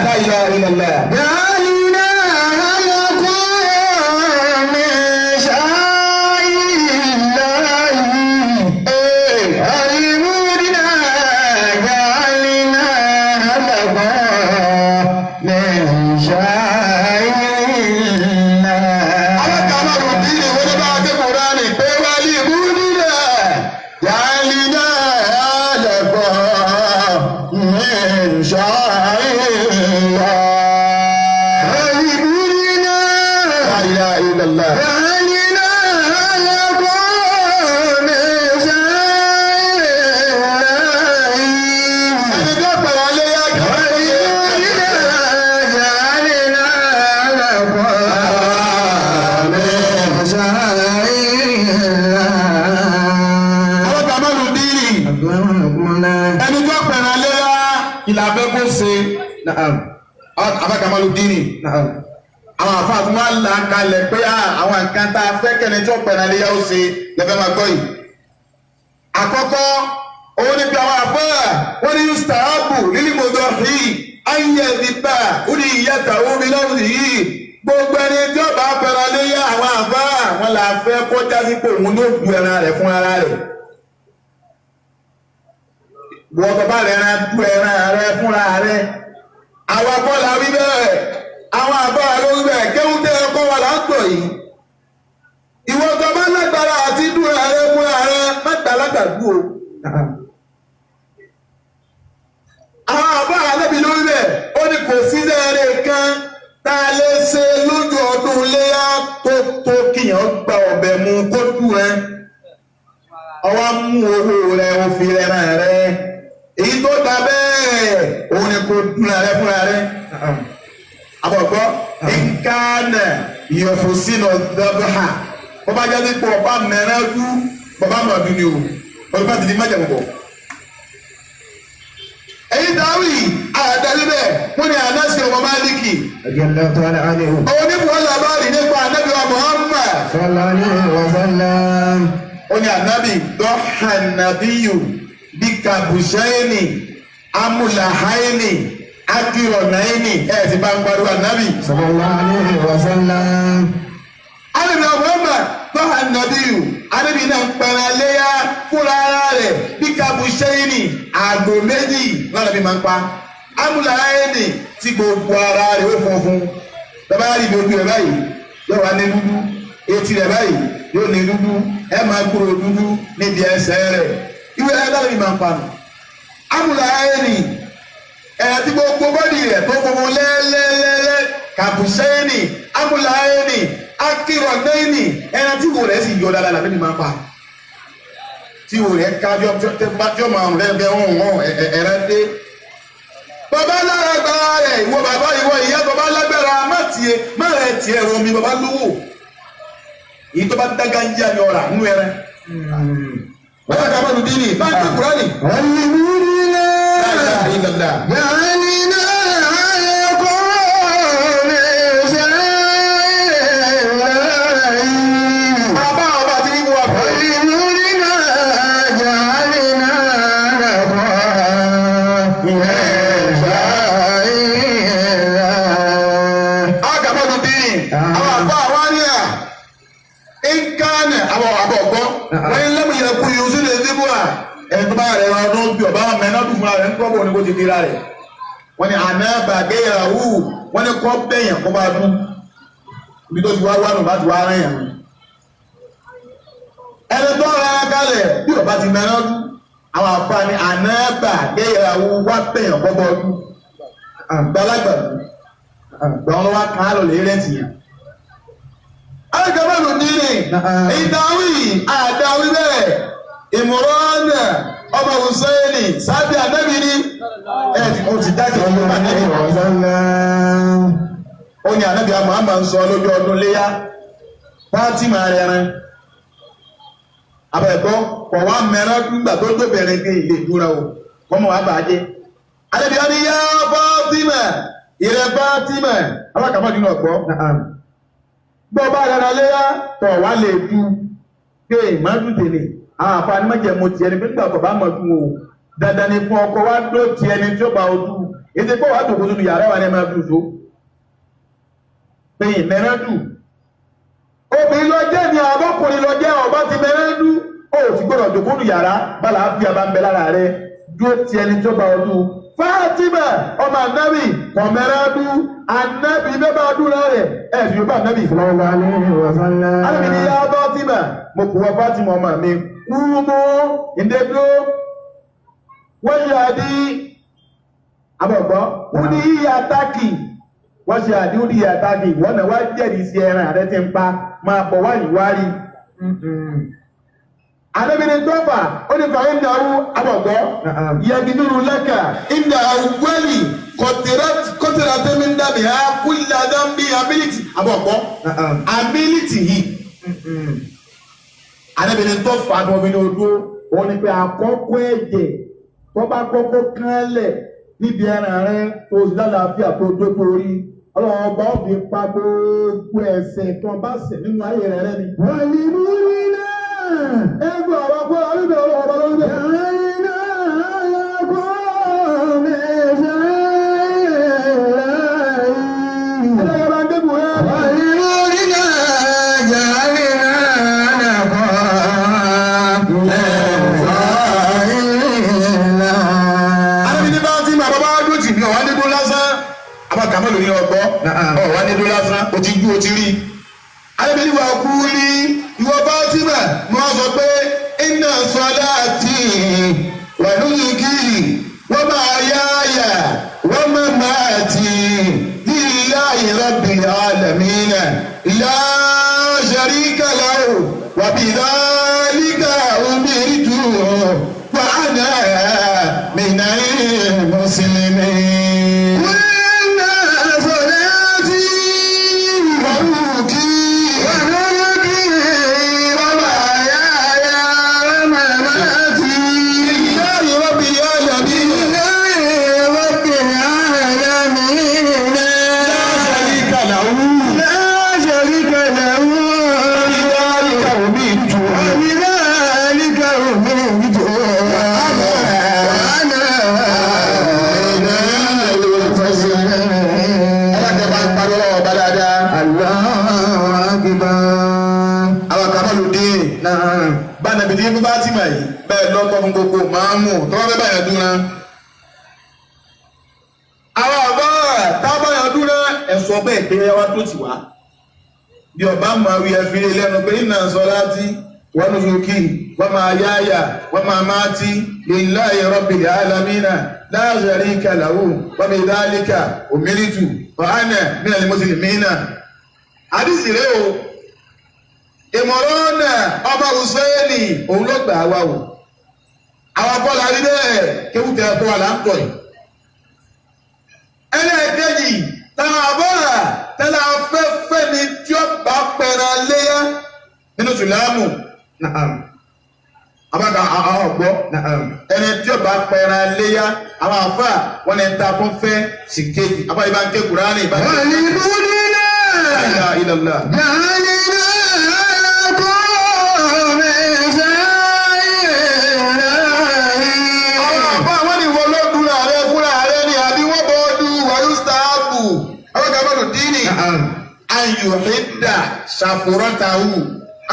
la ilaha illallah.
Ja'alna lakum min sha'irillahi. Al-ìbúdínà. Ja'alna lakum min sha'irillahi.
Alákàmọ́rù bí ní wọ́n bá dé Kùránì pé wàlí ìbúdínà ja'alna lakum min sha'irillahi.
Al-ìbúdínà.
La ilaha illallah.
Ja'alna lakum min sha'irillahi.
Ẹni tó pẹ̀lú léyá kí wọ́n ṣe Alákàmọ́rù bí ní ẹni tó pẹ̀lú léyá ìlàbẹ́ kó ṣe Abákàmọ́lù dínì àwọn àfáà fún wa là kalẹ̀ pé àwọn nǹkan tá a fẹ́ kẹ́ni tí ó pẹ̀lú aléyá ó ṣe lẹ́fẹ́ máa gbọ́ yìí. Àkọ́kọ́ òun ni pé àwọn àfáà wọ́n ní yustahabu lílímọ̀dọ̀ yìí ayé nípa orí ìyàtà omi lọ́rùn yìí gbogbo ẹni tí ó bá pẹ̀lú aléyá àwọn àfáà wọn là fẹ́ kọjá sí pé òun ló du ẹran rẹ̀ fún ara rẹ̀. Wọ́n tó bá rẹ̀ ẹran du ẹran rẹ̀ fúnra rẹ̀. Àwọn akọ́lá wí bẹ́ẹ̀, àwọn àbára ló wí bẹ́ẹ̀, kéhùn tẹ́ ẹkọ́ wà látọ̀ yìí. Ìwọ tó bá lágbára àti dúró ààrẹ fún ààrẹ mẹ́ta látàdú o. Àwọn àbára lẹ́bi ló wí bẹ́ẹ̀, ó ní kò sí lẹ́ẹ̀rẹ́ kan tá a lè ṣe lójú ọdún léyà tó kíyàn gba ọ̀bẹ mu kó dùn ẹ́. Ọwọ́ mú owó rẹ̀ òfin rẹ̀ rẹ̀. Èyí tó dá bẹ́ẹ̀ òun ni kò dúnra rẹ fúnra rẹ. Àbọ̀gbọ́ nǹkan ìyọ̀fọ̀ sínú dọ́bà. Bọ́bá jáde pọ̀ ọba mẹ́rẹ́ dú bàbá màdú ni o. Bọ́bá ti di májàmú bọ̀. Èyí dáwì àdáyé bẹ́ẹ̀ wọ́n ní Anasi ọmọ Málíkì. Òun ní buwọ́lá báàlì nípa Ànábì wa Muhammad.
Sallallahu alaihi wasallam.
Ó ní Ànábì dọ́hàn nàbíyù. Bikabushaini amulahaini akironaini ti bá ń gbádùn Ànábì
Sallallahu alaihi wasallam.
Ànábì Muhammad tọ́ha nàbíyù Ànábì náà ń pẹ̀rẹ̀ léyà fúnra ara rẹ̀ bikabushaini àgbò méjì lọ́nàbí máa ń pa amulahaini tí gbogbo ara rẹ̀ ó funfun bàbá rí gbogbo rẹ̀ báyìí yóò wá ní dúdú etí rẹ̀ báyìí yóò ní dúdú ẹ máa kúrò dúdú níbi ẹsẹ̀ rẹ̀ ìwé ẹ̀dáwọ̀ ni máa ń panu amúlá ẹni ẹ̀yà tí gbogbo bọ́dì rẹ̀ tó gbogbo lẹ́lẹ́lẹ́lẹ́ kàbùsẹ́ni amúlá ẹni akírọ̀nẹ́ni ẹ̀yà tí wò rẹ̀ sì yọ dáadáa làbẹ́ ni máa ń pa tí wò rẹ̀ kájọ́ tí ó máa ń rẹ̀ hàn ẹ̀rẹ́ dé. Bàbá lára gbára rẹ̀ ìwọ bàbá ìwọ ìyá bàbá lágbára má rẹ̀ tiẹ̀ rọ mi bàbá lówó èyí tó bá dágá ń jẹ́ àmì ọ̀rà nínú ẹran. Bàbá Kamalu Dini bá ń tó Kúránì.
Al-ìbúdínà.
La ilaha illallah.
Ja'alna
àwọn àbá àwọn àríyá ìkànnì àwọn àbọ̀gbọ́ wọ́n ń lẹ́mú yẹn kú yóò sí lè dìbò à ẹni tó bá rẹ̀ ọdún bí ọba mẹ́ná dùn fún ara rẹ̀ ń kọ́ bọ̀ ní kó ti dira rẹ̀ wọ́n ní àná bàgẹ́ ìyàwó wọ́n ní kọ́ bẹ̀yàn kó bá dún ibi tó ti wá wá nù bá ti wá rẹ̀ yàn ẹni tó ra kalẹ̀ bí ọba ti mẹ́ná dùn àwọn àfa ní àná bàgẹ́ ìyàwó wá bẹ̀yàn kó bọ̀ dún gbalagbà gbọ́n ló wá kàn án lò lè rẹ̀ tìyàn. Alẹ́gbẹ̀rún nílé, ìdáwí àdáwí bẹ́ẹ̀, ìmọ̀rọ̀ọ́nà ọba Hùsẹ́ẹ̀nì sábẹ́ ànábì ní ẹ̀ẹ́dì kò ti dákẹ́ ọmọ ànábì ó ní ànábì àmàmà ń sọ lójú ọdún léyá, Fátímà rẹ̀rin. Àbẹ̀gbọ́, kọ̀ wá mẹ́rán nígbà tó tó bẹ̀rẹ̀ pé ilé ìdúrà o, kọ́mọ̀ wá bàájẹ́. Ànábì á ní yá Fátímà, ìrẹ̀ Fátímà, alákàmọ́ nínú ọ̀gbọ́. Gbọ́ bá rárá léyá tọ̀ wá lè du pé ìmọ̀dún tèlè àwọn àfààní mọ̀jẹ̀ mo tiẹ̀ ní pé nígbà tó bá mọ̀ dùn o dandan ni fún ọkọ wa dó tiẹ̀ ní tí ó bá o dùn ètò ìpò wa dùn kó sínú yàrá wa ní ẹ máa dùn so pé ìmẹ̀rẹ̀ dùn obìnrin lọ jẹ́ ni àbọ̀kùnrin lọ jẹ́ ọba ti mẹ̀rẹ̀ dùn ó ti gbọ́dọ̀ dùn kónú yàrá bala àbí abá ń bẹ lára rẹ dó tiẹ̀ ní tí ó bá o dùn Fátímà ọmọ ànábì kọ̀mẹ́rẹ́dú ànábì mẹ́bà dúró rẹ̀ ẹ̀sùn yóò bá ànábì ìfúnnáwó ànábì ní yá Fátímà mo kù wọ Fátímà ọmọ mi kú mú ìdẹ́dó wọ́n ṣe àdí àbọ̀gbọ́ ó ní yíya tákì wọ́n ṣe àdí ó ní yíya tákì wọ́n náà wá jẹ́rìí sí ẹran àrẹ tí ń pa máa bọ̀ wáyìí wárí Ànábì tọ́fà ó ní fàáyé ìdáwó àbọ̀gbọ́ yẹgidúrú lẹ́kà ìdá àwùgbẹ́lì kọ́tìrà tẹ́mí ń dàbí ha kúlẹ̀ àdámbí ability àbọ̀gbọ́ ability yìí Ànábì tọ́fà ní omi ní odó òun ni pé àkọ́kọ́ ẹ̀jẹ̀ tó bá kọ́kọ́ kánlẹ̀ níbi ẹran rẹ tó sì lálàáfíà tó dó torí ọlọ́run ọba ọ̀bì pa gbogbo ẹ̀ṣẹ̀ tó bá ṣẹ̀ nínú ayé rẹ ni. wọ́n ní mú ní náà. Ẹgbẹ́ ọ̀rọ̀ kó ọlọ́dọ̀ ọ̀rọ̀ lọ́dọ̀. Ẹ̀rìnà ayọ̀kọ́ mẹ́ṣẹ́ láàyè. Ẹlẹ́gbẹ́ bá ń débù rẹ̀. Ìlú nígbà jàre náà kọ́ ẹ̀fọ́. Àbí ní bá ti máa bàbá dùn tì ní ọ̀wá ní dún lásán. Abákàmọ́ lórí ọgbọ́. Ọ̀wá ní dún lásán. O ti gbó o ti rí. Àbí wà kú rí. Ìwọ Fátímà mo wá sọ pé inna salati wa nusuki wa mahyaya wa mamati lillahi rabbil alamin la sharika lahu wa bidhalika umirtu wa ana minal muslimin. Bánàbí tí fún Fátímà yìí bẹ́ẹ̀ lọ́tọ́ fún gbogbo máàmù tó wọ́n fẹ́ báyà dúnra. Àwọn ọ̀gá tábáyà dúnra ẹ̀sọ́ bẹ́ẹ̀ pé ẹwà tó ti wá. Bí ọba máa wí ẹ̀fí lẹ́nu pé inna salati wa nusuki wa mahyaya wa mamati lillahi rabbil alamina la sharika lahu wa bidhalika umirtu wa ana minal muslimina. Àdìsí rẹ̀ o. Ìmọ̀ràn ọba Hùsẹ́ẹ̀nì òun ló gbà wá o. Àwọn bọ́ọ̀lù rí bẹ́ẹ̀ kéwùtẹ́ ẹ̀kọ́ wà láńtọ̀ yìí. Ẹlẹ́ẹ̀kejì táwọn àbọ̀rà tẹ́lẹ̀ afẹ́fẹ́ ni tí ó bá pẹ̀rẹ̀ léyà nínú Sùlámù. Àbáka àwọn ọ̀gbọ́ ẹni tí ó bá pẹ̀rẹ̀ léyà àwọn àfà wọn ni ta fún fẹ́ sì kéjì. Àbáyé bá ń ké Kùránì ìbá ń ké. Wọ́n ní búrú náà. Ilàlá. ayòhídà ṣàfùrọ́tàwù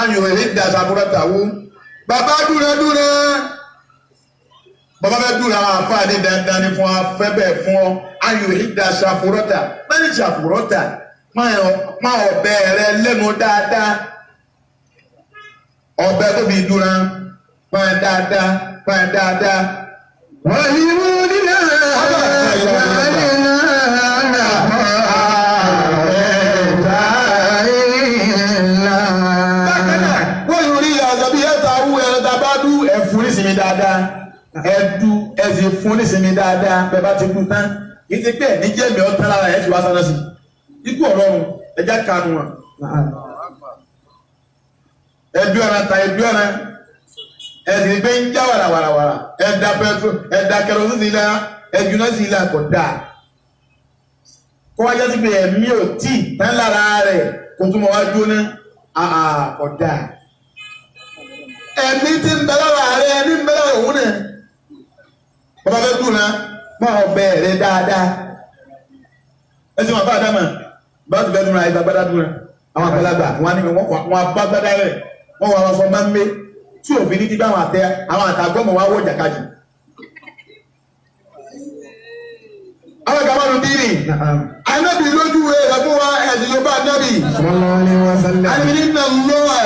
ayòhídà ṣàfùrọ́tàwù bàbá dúnadúnà bàbá fẹ́ dúnra àwọn àfáàní dandan ni fún afẹ́ bẹ́ẹ̀ fún ọ ayòhídà ṣàfùrọ́tà mẹ́rin ṣàfùrọ́tà máa ọ̀bẹ rẹ lẹ́nu dáadáa ọ̀bẹ tó fi dúnra máa dáadáa
ولمولنا
wọ́n yóò rí àgbàbí ẹ̀ta wú ẹ̀ta bá dú ẹ̀fún nísìnyí dáadáa ẹ̀dú ẹ̀sìn fún nísìnyí dáadáa bẹ́ẹ̀ bá ti kú tán kì í ti pẹ́ ní jẹ́mi ọ̀tán lára ẹ̀ ti wá sáná sí ikú ọ̀rọ̀run ẹja kanu wọn. ẹ̀dú ọ̀ràn ta ẹ̀dú ọ̀ràn ẹ̀sìn pé ń já wàràwàrà ẹ̀dá pẹ̀tù ẹ̀dá kẹrọsí sí ilá ẹ̀dúná sí ilá kò dáa kó wájá sí pé ẹ̀mí ò tí tán lára rẹ̀ kó tún mọ̀ wá jóná kò dáa ẹ̀mí tí ń bẹ lára rẹ̀ ẹ̀mí ń bẹ lára òun náà bàbá fẹ́ dùn náà máa ọbẹ̀ rẹ̀ dáadáa ẹ̀sìn wọn bá dámà bá ti bẹ́ dùn náà ìgbàgbádá dùn náà àwọn àgbàlagbà wọn ni wọn abágbádá rẹ̀ wọn wà wọn sọ máa ń gbé tí òfin ní ti bá àwọn àtàgbọ́mọ̀ wá wọ́ jàkájì. Àwọn ìgbàmọ́nù dínì, anábì lójú rẹ̀ fún wa ẹ̀sìn yóò bá nábì. Àníbi nínú lọ́wọ́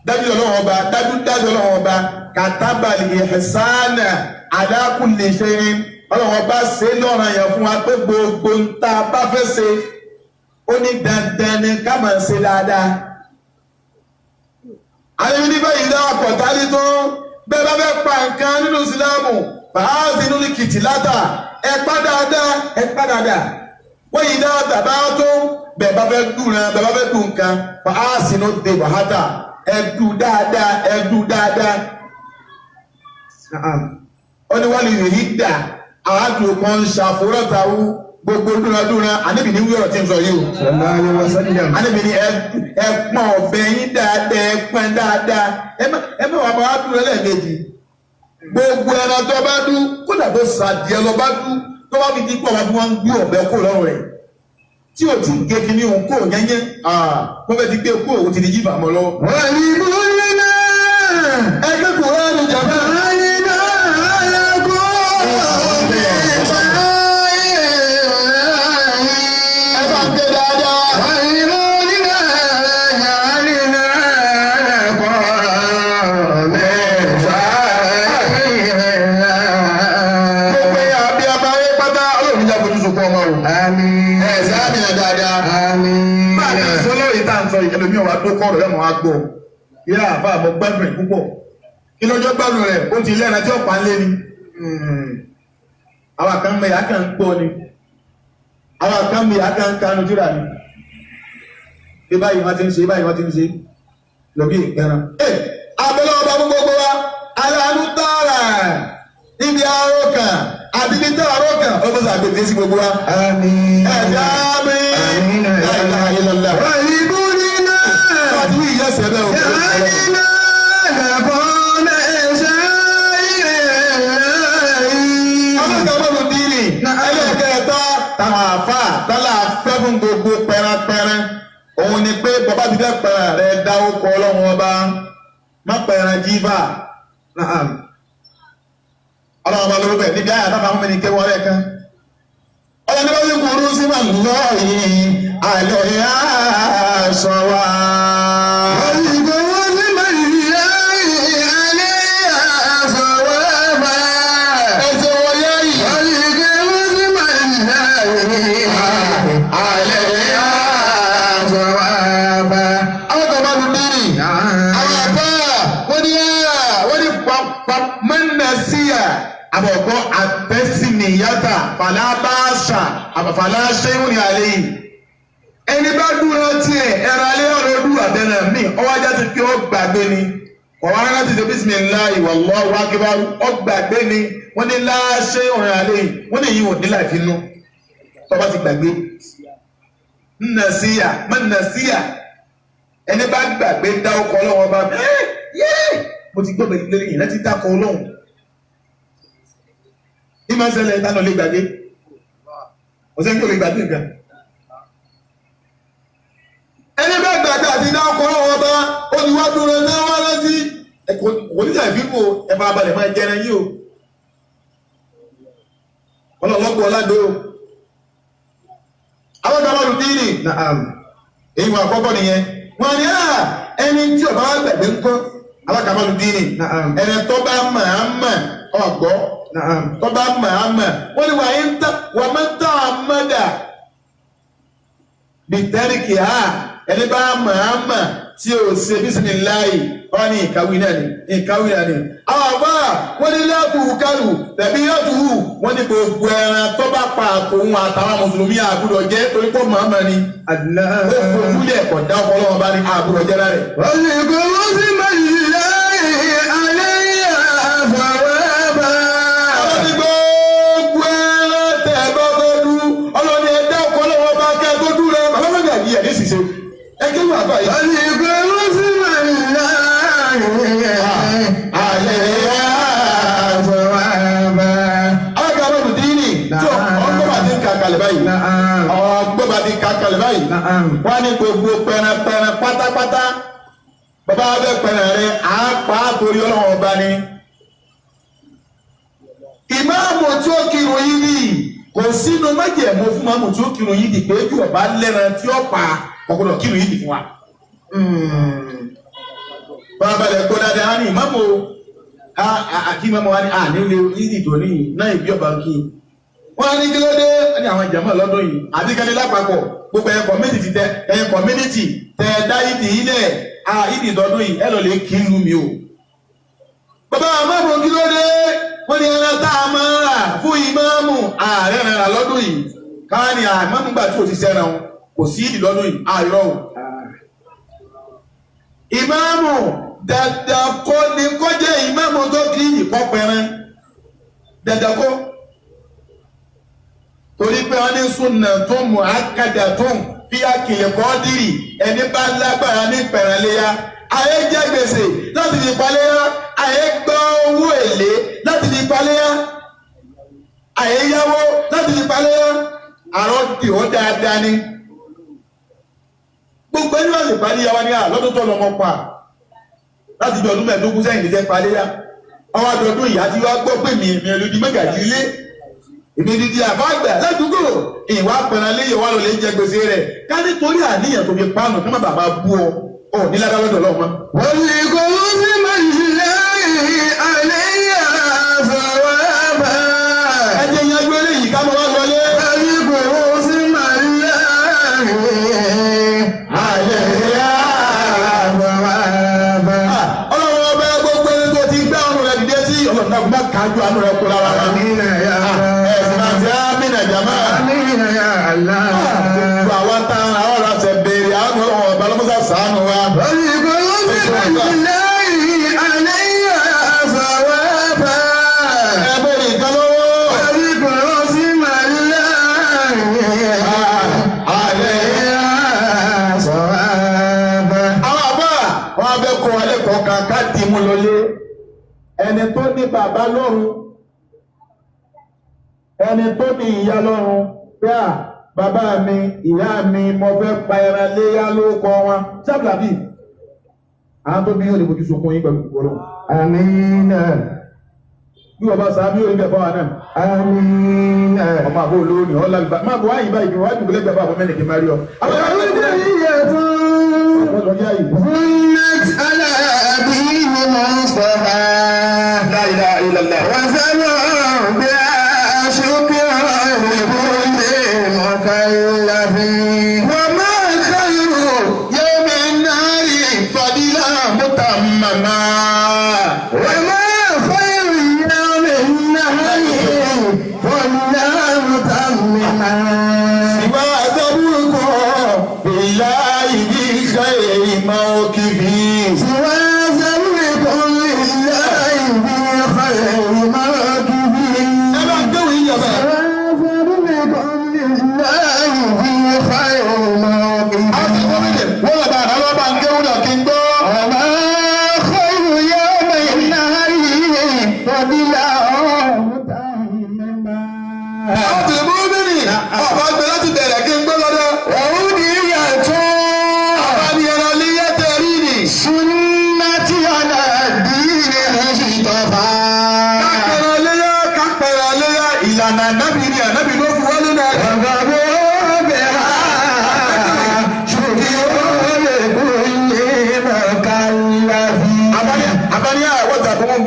dájú ọlọ́wọ́ ọba, kàtàbàlì ìhẹ̀sánà ala kulli shay'in ọlọ́wọ́ ọba ṣe lọ́rọ̀ yẹn fún wa pé gbogbo ń ta bá fẹ́ ṣe, ó ní dandan ni ká máa ṣe dáadáa. Àyẹ̀wò ní báyìí dáwà kọ̀tálí tó bẹ́ẹ̀ bá fẹ́ pa nǹkan nínú ìsìlámù fàáàzì nínú kìtì látà ẹ̀pá dáadáa wọ́n yìí dáwà tàbá tó bẹ́ẹ̀ bá fẹ́ dùn náà bẹ́ẹ̀ bá fẹ́ dùn nǹkan fàáàzì nínú dè wàhátà ẹ̀dù dáadáa. Ó ní wọ́n lè rí dà àwọn àdùn kan ṣàfùrọ̀tàwù gbogbo dúnadúnra àníbi ní wíwọ̀rọ̀ tí ń sọ yìí o. Àníbi ní ẹ̀pọ̀n ọ̀bẹ yín dáadáa ẹ̀pọ̀n dáadáa ẹ má wà máa dúró lẹ́ẹ̀mejì. Gbogbo ẹran tó bá dú kódà tó sàdìẹ lọ bá dú tó bá fi di pọ̀ wọn fi wọ́n ń gbé ọ̀bẹ kó lọ́rùn rẹ̀. Tí o ti gé kíní òun kó yẹ́nyẹ́ wọ́n fẹ́ ti gbé kó òun ti di yíba mọ́ lọ́wọ́.
wọ́n ní bóyá náà
ẹgbẹ́ kò rẹ́ ẹni jàmbá. Ẹlòmí ọ̀wá tó kọ́ ọ̀rọ̀ yẹn mọ̀ wá gbọ́ yíra àbá àmọ́ gbádùn ẹ̀ púpọ̀ kí lọ́jọ́ gbádùn rẹ̀ ó ti lẹ́ra tí ọ̀pá ń lé ni àwọn kan mẹ́yà kan ń gbọ́ ni àwọn kan mẹ́yà kan ń kanu tíra ni bí báyìí wọ́n ti ń ṣe lọ́bí ìpẹ́ran. Abẹ́lẹ́ ọba fún gbogbo wa aláàánú tààrà níbi àárọ̀ kan àti ní tààrọ̀ kan ó bọ́sà àgbègbè sí gbogbo wa. Ẹ̀jẹ̀ àmì ẹ̀jẹ̀ àti wí ìyá ẹsẹ̀ bẹ́ẹ̀ o. Ọlọ́gbàmọ́lù dínì ẹlẹ́kẹ̀ẹ́ta táwọn àfà tálà fẹ́ fún gbogbo pẹranpẹran òun ni pé bàbá ti fẹ́ pẹran rẹ̀ dá okọ̀ ọlọ́run ọba má pẹran jífà ọlọ́run ọba lórúkọ ẹ̀ níbi àyà táwọn ọmọ ẹni kéwọ́ rẹ̀ kan. Ọlọ́run ní wọ́n ti kúrú sí màlúwọ̀nyí àlẹ́ yá sọ wá. Àbọ̀kọ́ àtẹ́sìnìyàtà fàlábáṣà àbàfàláṣẹ́hùn ní alẹ́ yìí. Ẹni bá dúró tí ẹran alẹ́ ọ̀rọ̀ dúró àtẹ́nà mí, ọwọ́ ajá ti pé ó gbàgbé ni. Ọ̀wọ́ ara láti ṣe bísímíláhì wallahu akbar ó gbàgbé ni. Wọ́n ní láṣẹ́hùn ní alẹ́ yìí. Wọ́n ní yìí wò ní láì fi nú. Tọ́ba ti gbàgbé. Nàṣíyà. Ẹni bá gbàgbé dá ọkọ̀ ọlọ́wọ́ bá mi. Mo ti gbọ́ bẹ̀rẹ̀ lẹ́yìn láti dákọ̀ ọlọ́run. Ní máa ń ṣẹlẹ̀ ìtànà lè gbàgbé. Ọ̀sẹ̀ kí o lè gbàgbé nǹkan. dá ọkọ̀ ọlọ́wọ́ bá olùwádùú rẹ̀ náà wá rántí oníjà ìfipò ẹ máa balẹ̀ máa jẹran yìí o ọlọ́lọ́gbọ̀ ọ̀làdó àwọn kàmálù dínì èyí wọn àkọ́kọ́ nìyẹn wọn ni ẹni tí ọba wa gbẹ̀gbẹ̀ ń kọ́ alákàmálù dínì ẹni tó bá màámà ọgbọ́ tó bá màámà wọ́n ni wà máa ń tà àmàdà bìtẹ́ríkì ẹni bá màámà tí o ṣe bísímìláì wọ́n ní ìkàwé náà ni àwọn àbá wọ́n ní lábùkálù tàbí yàtùhù wọ́n ní gbogbo ẹran tó bá pa àtòun àtàwọn mùsùlùmí àbúrò jẹ́ torí pọ̀ màmá ni ó fòmúlẹ̀ ẹ̀kọ́ dá ọpọlọwọ́ bá ní àbúrò jẹ́ lára rẹ̀.
Olùkọ́ wọ́n sì máa ń láyé alẹ́ àfọwọ́bà.
àwọn ní gbogbo ẹran tẹ̀ bá fẹ́ dú ọlọ́ni ẹ̀dá ọpọlọwọ́ bá kẹ́ tó dú rẹ̀ bàbá mẹ́gà yìí ẹ̀ ní ṣiṣẹ́ ẹ kí wọ́n àbá yìí.
Olùkọ́ wọ́n sì máa ń láyé alẹ́ àfọwọ́bà.
alákàmálù dínì tí ọgbọ́n bá ti ń ka kalẹ̀ báyìí ọgbọ́n bá ti ń ka kalẹ̀ báyìí wọ́n ní gbogbo pẹ̀rẹ̀pẹ̀rẹ̀ pátápátá bàbá wa fẹ́ pẹ̀rẹ̀ rẹ̀ àápá torí ọlọ́wọ́ ọba ni. ìmáàmù tí ó kírun yìí ni kò sínú májẹ̀mú fún máàmù tí ó kírun yìí di pé ojú ọba lẹ́ran tí ó pa ọ̀gbọ́dọ̀ kírun yìí di fún wa. bàbá balẹ̀ kó dáadáa á ní ìmáàmù àkí mọ́mọ́ wa ní nílé yìí tó ní náà ìbí ọba kí wọ́n á ní kí ló dé ní àwọn ìjàmọ́ lọ́dún yìí àbíkẹ́lẹ́ lápapọ̀ gbogbo ẹ̀yẹ community tẹ dá ìdí ilẹ̀ ìdí ìdọ́dún yìí ẹ lọ lè kí ń lu mi o. bàbá àmọ́bùn kí ló dé wọ́n ní ẹran tá a máa ń rà fún ìmáàmù ààrẹ rẹ̀ lọ́dún yìí káà ní àmọ́mù gbà tí ò ti sẹ́ran kò sí ìdí lọ́dún yìí àìrọ̀ o. ìmáàmù dandan kọ́ ni kọ́ jẹ́ ìmáàmù tó kí ìkọ́ pẹ̀rẹ́ dandan kọ́ torí pé wọ́n ní súnà tó mú àkàdà tó ń fi àkìlẹ̀ kọ́ dìrì ẹni bá lágbára ní pẹ̀rẹ̀léyà ayé jẹ́ gbèsè láti fi paléyà ayé gbọ́ owó èlé láti fi paléyà ayé yáwó láti fi paléyà àrọ́ dì ó dáadáa ni gbogbo ẹni wọ́n sì paléyà wá ní àlọ́dún tó lọ́mọ pa láti bí ọdún mẹ́ẹ̀ẹ́dógún sẹ́yìn ní jẹ́ paléyà ọwọ́ àdọ́dún ìyá tí wọ́n gbọ́ pé mi ẹlòdì mẹ́gàdì ilé èmi dídí àbágbà ládùúgbò ìwà pẹ̀lẹ́ yẹ̀wá lọ lè jẹ gbèsè rẹ̀ ká nítorí àníyàn tó fi pàánù kí wọ́n bàbá bú ọ ní ládàlọ́dọ̀ lọ́wọ́.
Olùkọ́ wọ́n sì máa ń láyé alẹ́ àfọwọ́bà.
ẹ jẹ́ ìyẹn gbé léyìí ká mọ́ wá wọlé.
Olùkọ́ wọ́n sì máa ń láyé alẹ́ àfọwọ́bà.
ọlọ́run ọba gbogbo ẹni tó ti gbá ọ̀run rẹ̀ dìde sí ọlọ́run náà má kájú àánú rẹ̀ kó lára wa.
Amina ya
ẹ̀sìn àti àmìnà jàmá.
Amina ya Allah.
gbogbo àwọn tán àwọn ọ̀rọ̀ àti ẹ̀bẹ̀rẹ̀ àwọn ọlọ́run ọba lọ́mọ́sá sàánù wa.
Olùkọ́ wọ́n sì máa ń láyé alẹ́ àfọwọ́bà.
ẹgbẹ́ nìkan lọ́wọ́.
Olùkọ́ wọ́n sì máa ń láyé
àlẹ́
àfọwọ́bà.
àwọn àbá wọn abẹ kọ ẹlẹkọọ kan ká dì mú lọlé ẹni tó ní bàbá lọ́run ẹni tó ní ìyá lọ́run pé bàbá mi ìyá mi mo fẹ́ pa ẹran léyà lórúkọ wọn sábàbí àwọn tó bí yóò lè fojú sunkún yín pẹ̀lú ìgbọràn.
Amina.
bí wọn bá sá bí yóò lè bẹ fọwọ́ náà.
Amina.
ọmọ àbó olówó ni ọlá gbà má bọ wáyé báyìí kí wọn wájú gbẹlẹgbẹ bá àwọn mẹlẹkì máa rí ọ. àwọn
ظلت على أبيه مصطفى
لا إله إلا الله.
وزنوا بها شكرا لكل مكلف وما خير يوم النار فضلا متمما وما خير يوم النار فضلا متمما
سوى ذنبكم بالله بخير موقفي.
سوى ذنبكم لله بخير موقفي
ẹ bá ń gbéwò yíyan bẹ́ẹ̀.
سوى ذنبكم لله بخير موقفي
àwọn tó wọ́n lọ bá àwọn bá ń gbéwò náà kí n gbọ́.
وما خير يوم النهار فضلا متمما
àwọn tó mú bíbí ọba gbé láti bẹ̀rẹ̀ kí n gbọ́ lọ́dọ̀.
وهدية
ọba ní ẹran léyà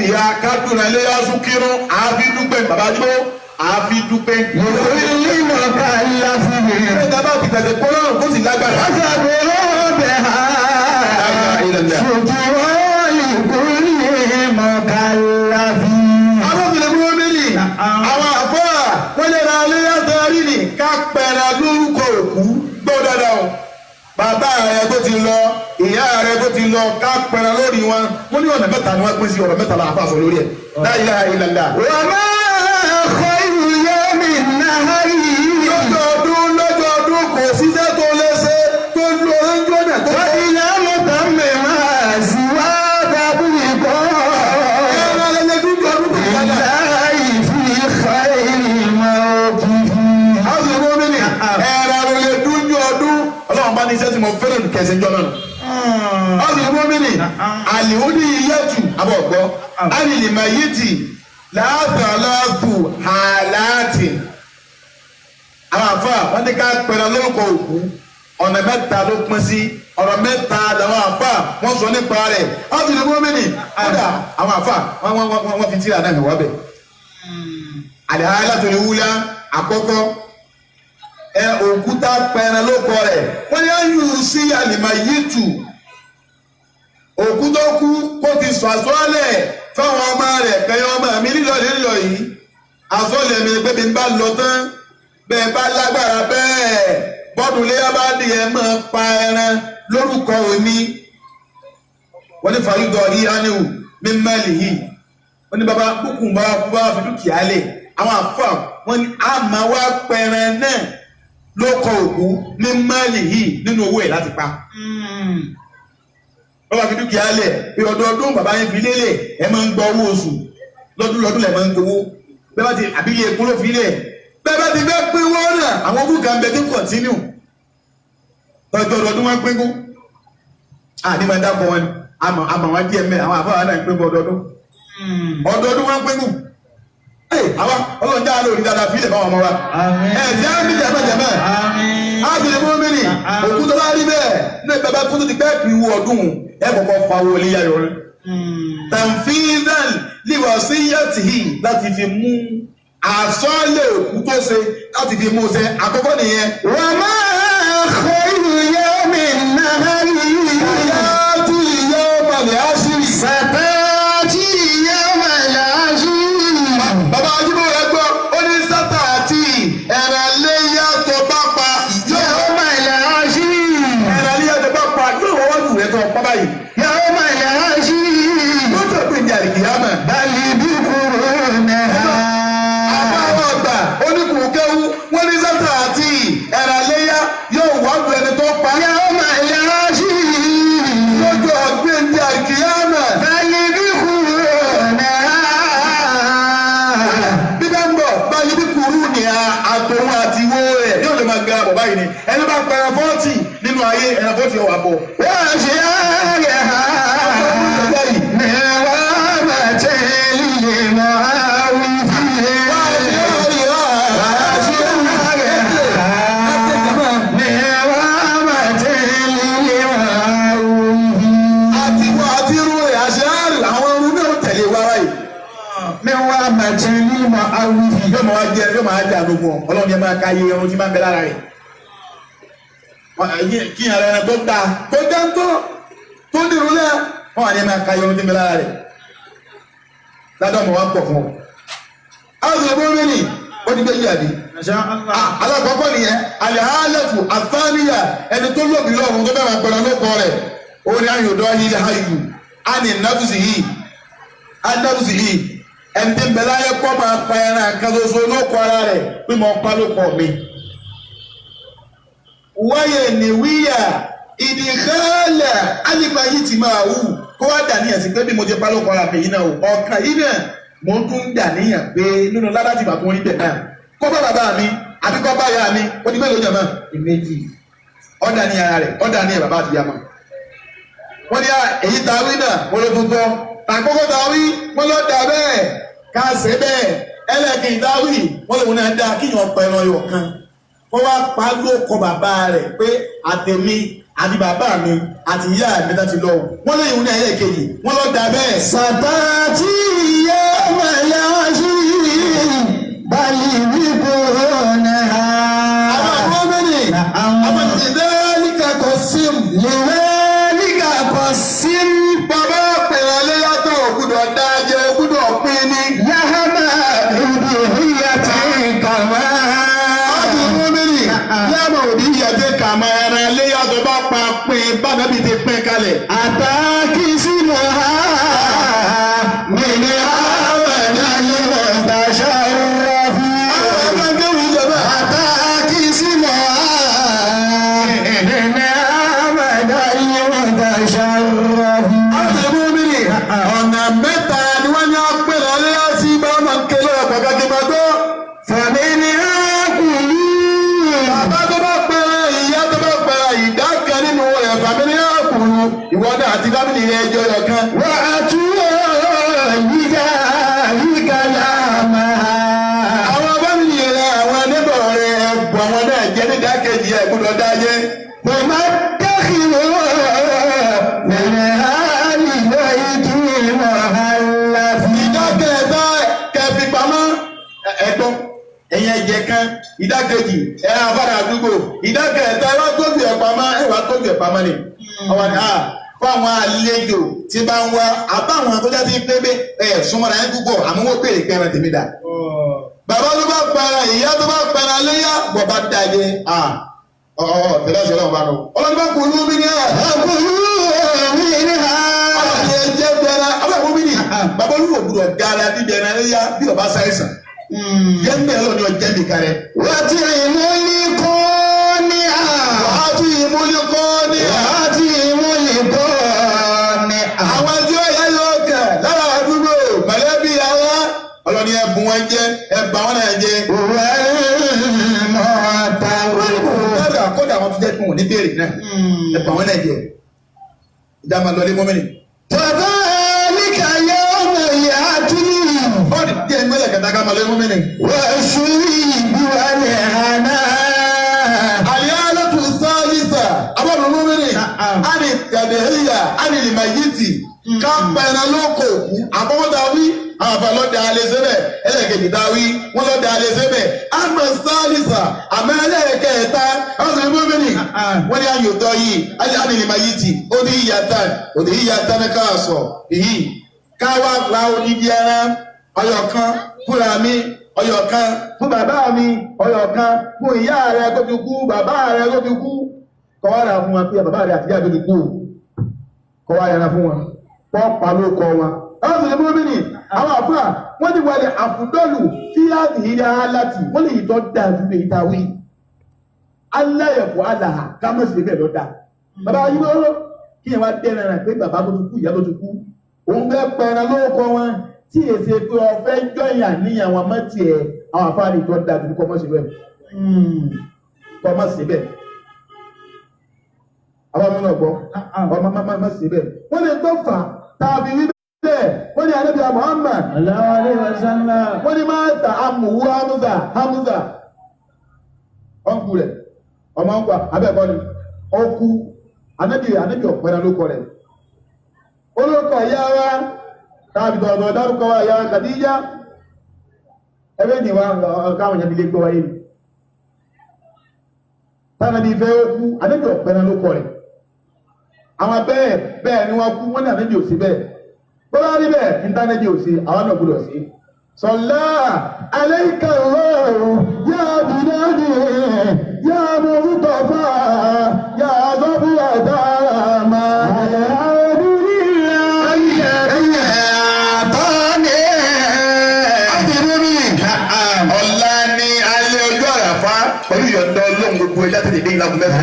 ìyá kádùn ilé yásùn kírun àfi dúpẹ́ bàbá jọ àfi dúpẹ́.
Ilé mọ̀ká ńlá fún mi.
Ṣé dábàá fi tẹ̀sẹ̀ kó lọ́rùn kó sì lágbára?
Wọ́n sàbẹ̀ ọ̀bẹ̀ ha. Ṣùgbọ́n wọ́n lè kó ilé mọ̀ká ńlá fún mi.
Arábìnrin bí wọ́n méjì, àwọn àfọ́à wọ́n lè ra ilé yàtọ̀ rí ni ká pẹ̀rẹ̀ lórúkọ òkú gbọ́ dáadáa o. Bàbá rẹ̀ tó ti lọ, ìyá rẹ̀ tó ti lọ, ká pẹ̀rẹ̀ lórí wọn. Wọ́n ní ọ̀nà mẹ́ta ni wọ́n pín sí ọ̀rọ̀ mẹ́ta láàfà sọ lórí ẹ̀. La ilaha illallah.
Wọ́n máa kọ́ ìrùyẹ́ mi náà yìí.
Lọ́jọ́ọdún kò síṣẹ́ tó léṣe tó lọ ẹjọ́ náà tó.
Wọ́n ilé mọ̀tà mẹ́wàá sí wá dábì kọ́.
Ẹ̀rọ ẹlẹ́dún jọ ọdún tó kọjá.
Láì fi fa ìrìnà òkú.
Àwọn ìwé omi ni ẹ̀rọ ẹlẹ́dún jọ ọdún. Ọlọ́run bá ní iṣẹ́ tí mo fẹ́ràn kẹsẹ̀ jọ náà. Àwọn ìwé omi ni àlìhóní iyẹ́tù abọ̀gbọ́. Àlìlìmọ̀ yìí ti láàbàlàbù hàlàtì. Àwọn àfà wọ́n ní ká pẹ̀lú lórúkọ òkú ọ̀nà mẹ́ta ló pín sí ọ̀rọ̀ mẹ́ta làwọn àfà wọ́n sọ nípa rẹ̀ àwọn ìlú gómìnì kódà àwọn àfà wọ́n fi tíra náà wá bẹ̀. Àdìhàlá tó lè wúlá àkọ́kọ́ òkúta pẹ̀lú lórúkọ rẹ̀ wọ́n yá yù sí àlìmọ̀ yìí tù òkú tó kú kó ti sọ àsọ́lẹ̀ fáwọn ọmọ rẹ̀ kẹyọ ọmọ mi lílọ yìí àsọ́lẹ̀ mi pé mi bá lọ tán bẹ́ẹ̀ bá lágbára bẹ́ẹ̀ bọ́dún léyà bá di ẹ̀ máa pa ẹran lórúkọ òní wọ́n ní fàyúdọ̀ yìí ánìwò mímẹ́lì yìí wọ́n ní bàbá kúkú bá fi dúkìá lẹ̀ àwọn àfọ̀ wọ́n ní àmà wá pẹ̀rẹ̀ náà lókọ̀ òkú mímẹ́lì yìí nínú owó ẹ̀ láti pa. Bàbá fi dúkìá lẹ̀ pé ọdọọdún bàbá yẹn fi lélẹ̀ ẹ̀ máa ń gbọ́ owó oṣù lọ́dún lẹ̀ máa ń gbowó bẹ́ẹ̀ bá ti àbílẹ̀ èkó ló fi lẹ̀ bẹ́ẹ̀ bá ti fẹ́ pín wọ́n náà àwọn ogún kan bẹ tó kọ̀tínú ọdọọdún wọn pín kú àní máa dábọ̀ wọn ni àmọ̀ wọn díẹ̀ mẹ́ àwọn àbáwá náà ń pín bọ́ ọdọọdún wọn pín kú àwọn ọlọ́njà lórí dáadáa fi lè bá wọn mọ́ wa tí a ń bí jẹ́mẹ́jẹ́mẹ́ á ti lè mọ́ mẹ́rin òkú tó bá rí bẹ́ẹ̀ ní bàbá tó ti pẹ́ pín wọ ọdún ẹ kọ̀kọ́ fa owó ilé yáyọ rẹ tàǹfìdán líwọ̀ sí yàtìhì láti fi mú àsọ́lẹ̀ òkú tó ṣe láti fi mú ṣe àkọ́kọ́ nìyẹn.
Wọ́n máa kọ́ ìrùyẹ́ mi náà yìí.
Sàtáàtì ìyá ọmọlẹ̀ àṣírí.
Sàtáàtì ìyá ọmọlẹ̀ àṣírí.
Bàbá Ajíbọ̀ rẹ̀ gbọ́, ó ní sátàtì ẹ̀rẹ̀ léyà tó bá pa
Ìyá ọmọlẹ̀ àṣírí.
ẹ̀rẹ̀ léyà tó bá pa yóò wọ́n jù rẹ̀ tó pa báyìí.
Ìyá ọmọlẹ̀ àṣírí.
Yóò tó pè ní àlìkìyámà.
Bàlí bí kúrò náà.
Oníkùnkẹ́wú wọ́n ní sátà àti ẹ̀rà léyá yóò wá bu ẹni tó pa.
Ìyá ọmọlẹ̀ àṣírí.
Lójú ọ̀gbìn ní àkíyámà.
Bàlí bí kúrò náà.
Bí bá ń bọ̀ báyìí bí kúrú ni àtòun àti wo rẹ̀ yóò lè máa gbé abọ̀ báyìí ni. Ẹni bá pẹ̀rẹ̀ 40 nínú ayé ẹ̀rẹ̀ 40 ọ̀wà bọ̀.
Wọ́n ṣe ààrẹ ha. Mẹ́wàá bàtẹ́ líle mọ́ àwìn fìlẹ̀.
Yóò máa jẹ́ àdógún ọ̀ ọlọ́run yẹn máa ká iye ohun tí máa ń bẹ lára rẹ̀. Kí ara ẹran tó dáa tó dáńtọ́ tó dìrú lẹ́ wọ́n wà ní máa ká iye ohun tí ń bẹ lára rẹ̀. Ládọ́ ọmọ wa pọ̀ fún ọ. Àwọn ìṣòro bó ní ó ti gbé yí àdé. Alákọ̀ọ́kọ́ nìyẹn àlẹ́hálẹ́fù àfáàníyà ẹni tó lóbi lọ́rùn tó bẹ̀rẹ̀ pẹ̀lú lóko rẹ̀ ó ní ayòdọ́ yìí láàyò á ní náfùsì yìí ẹni tí ń bẹ láyé kọ́ máa pa ẹran kan ṣoṣo lóko ara rẹ̀ pé mo pa lóko mi. Wáyé níwíyà ìdíkálẹ̀ alìgbà yìí ti máa wù kó wá dàníyàn sí pé bí mo ti pa lóko ara mi yìí náà ọ̀kan yìí náà mo tún dàníyàn pé nínú ládàtì bàbá wọn níbẹ̀ náà kọ́ bá bàbá mi àbí kọ́ bá ya mi ó ní mélòó jẹ̀mọ́ ìméjì ọ̀dà ní ara rẹ̀ ọ̀dà ní bàbá àti yàmọ̀. Wọ́n ní èyí ta wí náà wọ́n ló tuntun àkọ́kọ́ ta wí wọ́n lọ dà bẹ́ẹ̀ káàsì bẹ́ẹ̀ ẹlẹ́kìn ta wí wọ́n lè wọ́n náà dá kíyàn pẹ̀ ẹran yọ̀ kan wọ́n wá pa lóko bàbá rẹ̀ pé àtẹ̀mí àti bàbá mi àti ìyá mi láti lọ wọ́n lè wọ́n náà ẹlẹ́kẹ̀yìn wọ́n lọ dà bẹ́ẹ̀.
Sàtáàtì
يذكرونها
لذلك قسم
لذلك قسم
bàbá pẹ̀lú léyàtọ̀ ògùdọ̀ dájẹ́ ògùdọ̀ pín ní.
لهم أضحية كما
láàmú òbí yàtọ̀ kàmá ẹran léyàtọ̀ bá pa pín bábẹ́bí ti pín kalẹ̀.
أتاكسمها من أول المتشرف أتاكسمها من أول المتشرف
ọ̀nà mẹ́ta ni wọ́n ní apẹ̀rẹ̀ léyà sí bá máa ń kélé ọ̀pọ̀ gẹ́gẹ́ bá gbọ́.
فمنها كلوا
bàbá tó bá pẹ̀rẹ̀ ìyá tó bá pẹ̀rẹ̀ ìdá kan nínú rẹ̀ fàmílì àkùrù ìwọ́dà àti fámìlì rẹ̀ ẹjọ́ yọ̀ kan.
وأتوا لذلك لامها
àwọn fámìlì rẹ̀ àwọn ẹnẹ́bọ̀ rẹ̀ ẹ̀bùn àwọn náà jẹ́ ní ìdákejì ẹ̀ gbọ́dọ̀ dájẹ́.
وما اتخذوا من آل بيت محلف
ìdákẹ́ta kẹfì pamọ́ ẹ̀gbọ́n ẹ̀yìn ẹ̀jẹ̀ kan ìdákejì ẹ̀ àbára àdúgbò ìdákẹ́ta ẹ̀ wá tóbi ẹ̀ pamọ́ ẹ̀ wá tóbi ẹ̀ pamọ́ ni. ọwọ́ ni fáwọn àlejò tí bá ń wá àbáwọn akọ́jà ti pé bẹ́ ẹ̀ súnmọ́ra ẹ̀ púpọ̀ àmọ́ wọ́n pèrè pẹ́ran tèmi dà. bàbá tó bá pẹ́ran ìyá tó bá pẹ́ran léyà bọ̀ bá dájẹ́ tẹ̀lé ẹ̀sẹ̀ náà bá lọ. ọlọ́dún bá kú olú mi ní ẹ̀.
منها
ẹ̀jẹ̀ bẹ̀rẹ̀ ọlọ́dún mi ní. bàbá olúwo gbúdọ̀ dára bíbẹ̀rẹ̀ léyà bí ọba sáyẹ̀sán. jẹ́ ń bẹ̀rẹ̀ lọ́ni ọjẹ́ mi kárẹ̀.
وأطعموا القانع
àti ìmúlẹ̀kọ́ ní
وأطعموا القانع
àwọn tí ó yẹ yóò kẹ̀ lára àdúgbò mọ̀lẹ́bí ara ọlọ́ni ẹ̀bùn wọn jẹ́ ẹ̀bà wọn náà jẹ́.
والمعتر
kódà àwọn tó jẹ́ kí wọn ní béèrè náà ẹ̀bà wọn náà jẹ́. ìjà máa lọ lé mọ́mìnì.
فذلك يوم يأتي
bọ́ọ̀dì díẹ̀ mẹ́lẹ̀ kẹta ká máa lé mọ́mìnì.
والشريب والهناء
àlìyálẹ́tù sáálísà abọ́dún mọ́mìnì. àní kàdéhìyà àní lìmàyìtì ká pẹ̀rẹ̀ lóko àbọ̀wọ́dà wí àwọn àfàlọ́dà alẹ́ sẹ́bẹ̀ ẹlẹ́kẹ̀jì tá a wí wọ́n lọ́dà alẹ́ sẹ́bẹ̀ àmọ́ sáálísà àmọ́ ẹlẹ́kẹ̀ẹ́ta ọ̀sẹ̀ mọ́mìnì wọ́n ní ayòtọ́ yìí àní lìmàyìtì òdì ìyàtàn káàsọ̀ èyí káwá la odidi ẹran ọyọ kan fúnra mi ọyọ kan fún bàbá mi ọyọ kan fún ìyá rẹ tó ti kú bàbá rẹ tó ti kú kọ́wára fún wọn pé bàbá rẹ àti ìyá tó ti kú kọ́wára fún wọn pọ́ọ̀pá ló kọ́ wọn. àwọn sọ̀rọ̀ mú mi nì àwọn àfúrà wọ́n ti wọlé àfùdọ́lù tí a ti yí dá láti wọ́n lè tọ́ da ju lè ta wí. aláyẹ̀fọ́ àlàhà ká mọ̀ sí bẹ́ẹ̀ lọ́dà. bàbá yìí lọ́rọ́ kí ẹ wá dẹ́rẹ̀ rẹ̀ pé bàbá tó ti kú ìyá tó ti kú. òun bẹ́ẹ̀ pẹ̀rẹ̀ ló kọ́ wọn tí èsì pé ọ̀fẹ́ jọ̀yà níyàn wọn mọ́ tiẹ̀ àwọn àfáà lè tọ́ da ju kọ́ mọ́ sí bẹ́ẹ̀. kọ́ mọ́ sí bẹ́ẹ̀ àwọn ọmọ náà gbọ́ ọmọ máa ṣe bẹ́ẹ̀. wọ́n lè tó fà tàbí wí bẹ́ẹ̀ wọ́n ní alẹ́ bí i Muhammad
sallallahu alaihi wasallam
wọ́n ní máa ta amòwú Hamza ọ̀nkù rẹ̀ ọmọ ọ̀nkù abẹ́ẹ̀kọ́ ni ọkù anábì ọ̀pẹ̀rẹ̀ ló kọ rẹ̀. olókọ̀ ìyá wa tàbí tọ̀dọ̀ dárúkọ wa ìyá Khadija ẹgbẹ́ ni wa káwọn yẹn ti lé gbọ́ wáyé ni. tánàbí ìfẹ́ ọkù anábì ọ̀pẹ̀rẹ̀ ló kọ rẹ̀. àwọn bẹ́ẹ̀ ni wọ́n kú wọ́n ní ànábì òsì bẹ́ẹ̀ bọ́lá rí bẹ́ẹ̀ íńtánẹ́ẹ̀tì òsì àwọn náà gbọ́dọ̀ sí. sọlá alayka Allahu yá bìdáàdì yá mọ̀rútọ̀fà yá sọ́fù àdáàmà. ọ̀la ni alẹ́ ọjọ́ àràfá pẹ̀lú ìyọ̀ǹda ọlọ́run gbogbo ẹja tètè dé ìlànà mẹ́fà.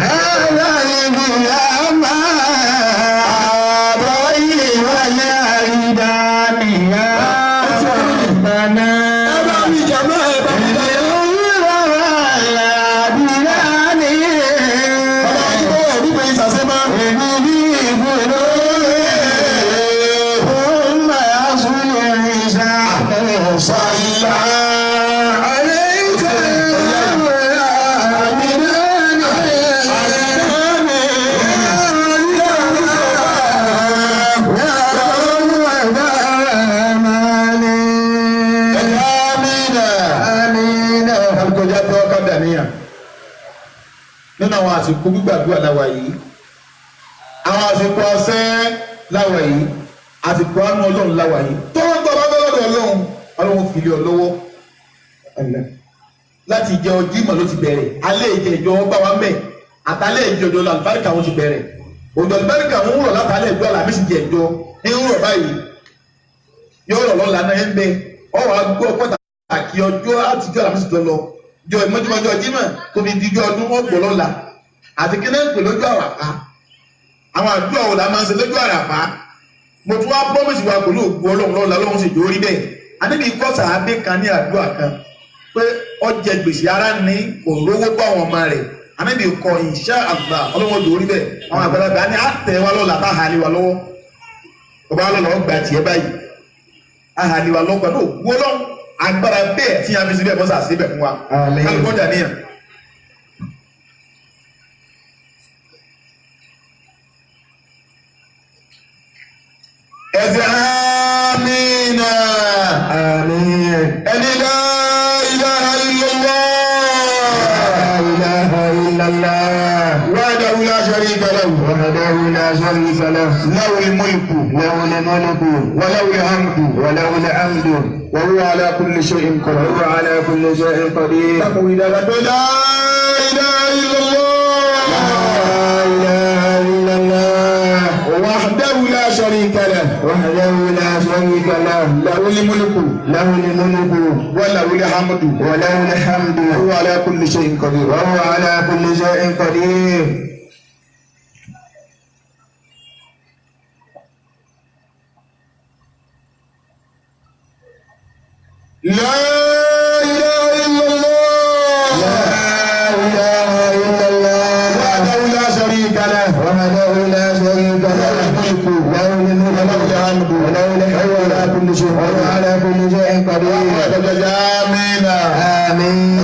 àwọn àsìkò gbígbàdúrà láwa yìí àwọn àsìkò ọ̀sẹ̀ láwa yìí àsìkò àánú ọlọ́run láwa yìí tó ń tọ́ bá bẹ́ẹ̀ lọ́dọ̀ ọlọ́run fi lé ọ lọ́wọ́ láti ìjẹ ọjọ́ ìmọ̀ ló ti bẹ̀rẹ̀ alẹ́ ìjẹ ìjọ ọba wa mẹ́ àtàlẹ́ ìjọ ọjọ́ àlùbáríkà wọn ti bẹ̀rẹ̀ òjò àlùbáríkà wọn ń rọ̀ látàlẹ́ ìjọ àlàmísì jẹ ìjọ ń rọ̀ báyìí yóò rọ̀ lọ́la náà ń bẹ ọwọ́ agbó pàtàkì ọjọ́ àtijọ́ àlàmísì tó lọ jọ ìmọ̀júmọ́jọ́ jímọ̀ tó fi di ọjọ́ ọdún wọn gbọ́ lọ́la àti kí náà ń pè lójú àràfá àwọn àdúrà wò la máa ń ṣe lójú àràfá mo tún wá promise wa pẹ̀lú òkú ọlọ́run lọ́la ọlọ́run sì jó rí bẹ́ẹ̀ àníbi kọ́sà abẹ́ kan ní àdúrà kan pé ọjẹ gbèsè ara ní kò rówó bá àwọn ọmọ rẹ̀ àníbi kọ insha Allah ọlọ́run jó rí bẹ́ẹ̀ àwọn àgbàlagbà ní àtẹ wa lọ́la tá a hà lé wa lọ́wọ́ ọba lọ́la ọgbà tiẹ̀ báyìí a hà lé wa lọ́wọ́ pẹ̀lú òkú ọlọ́run agbára bẹ́ẹ̀ tí a fi síbẹ̀ bọ́sà síbẹ̀ fún wa kálukọ́jà níyàn. ẹ̀sẹ̀ àmìnà ẹni la ilaha illallah wahdahu la sharika lahu lahul mulku wa lahul hamdu wa huwa ala kulli shay'in qadir taqul la ilaha illallah وحده لا شريك له له الملك وله الحمد وهو على كل شيء قدير لا إله إلا الله وحده لا شريك له وهو على كل شيء قدير آمين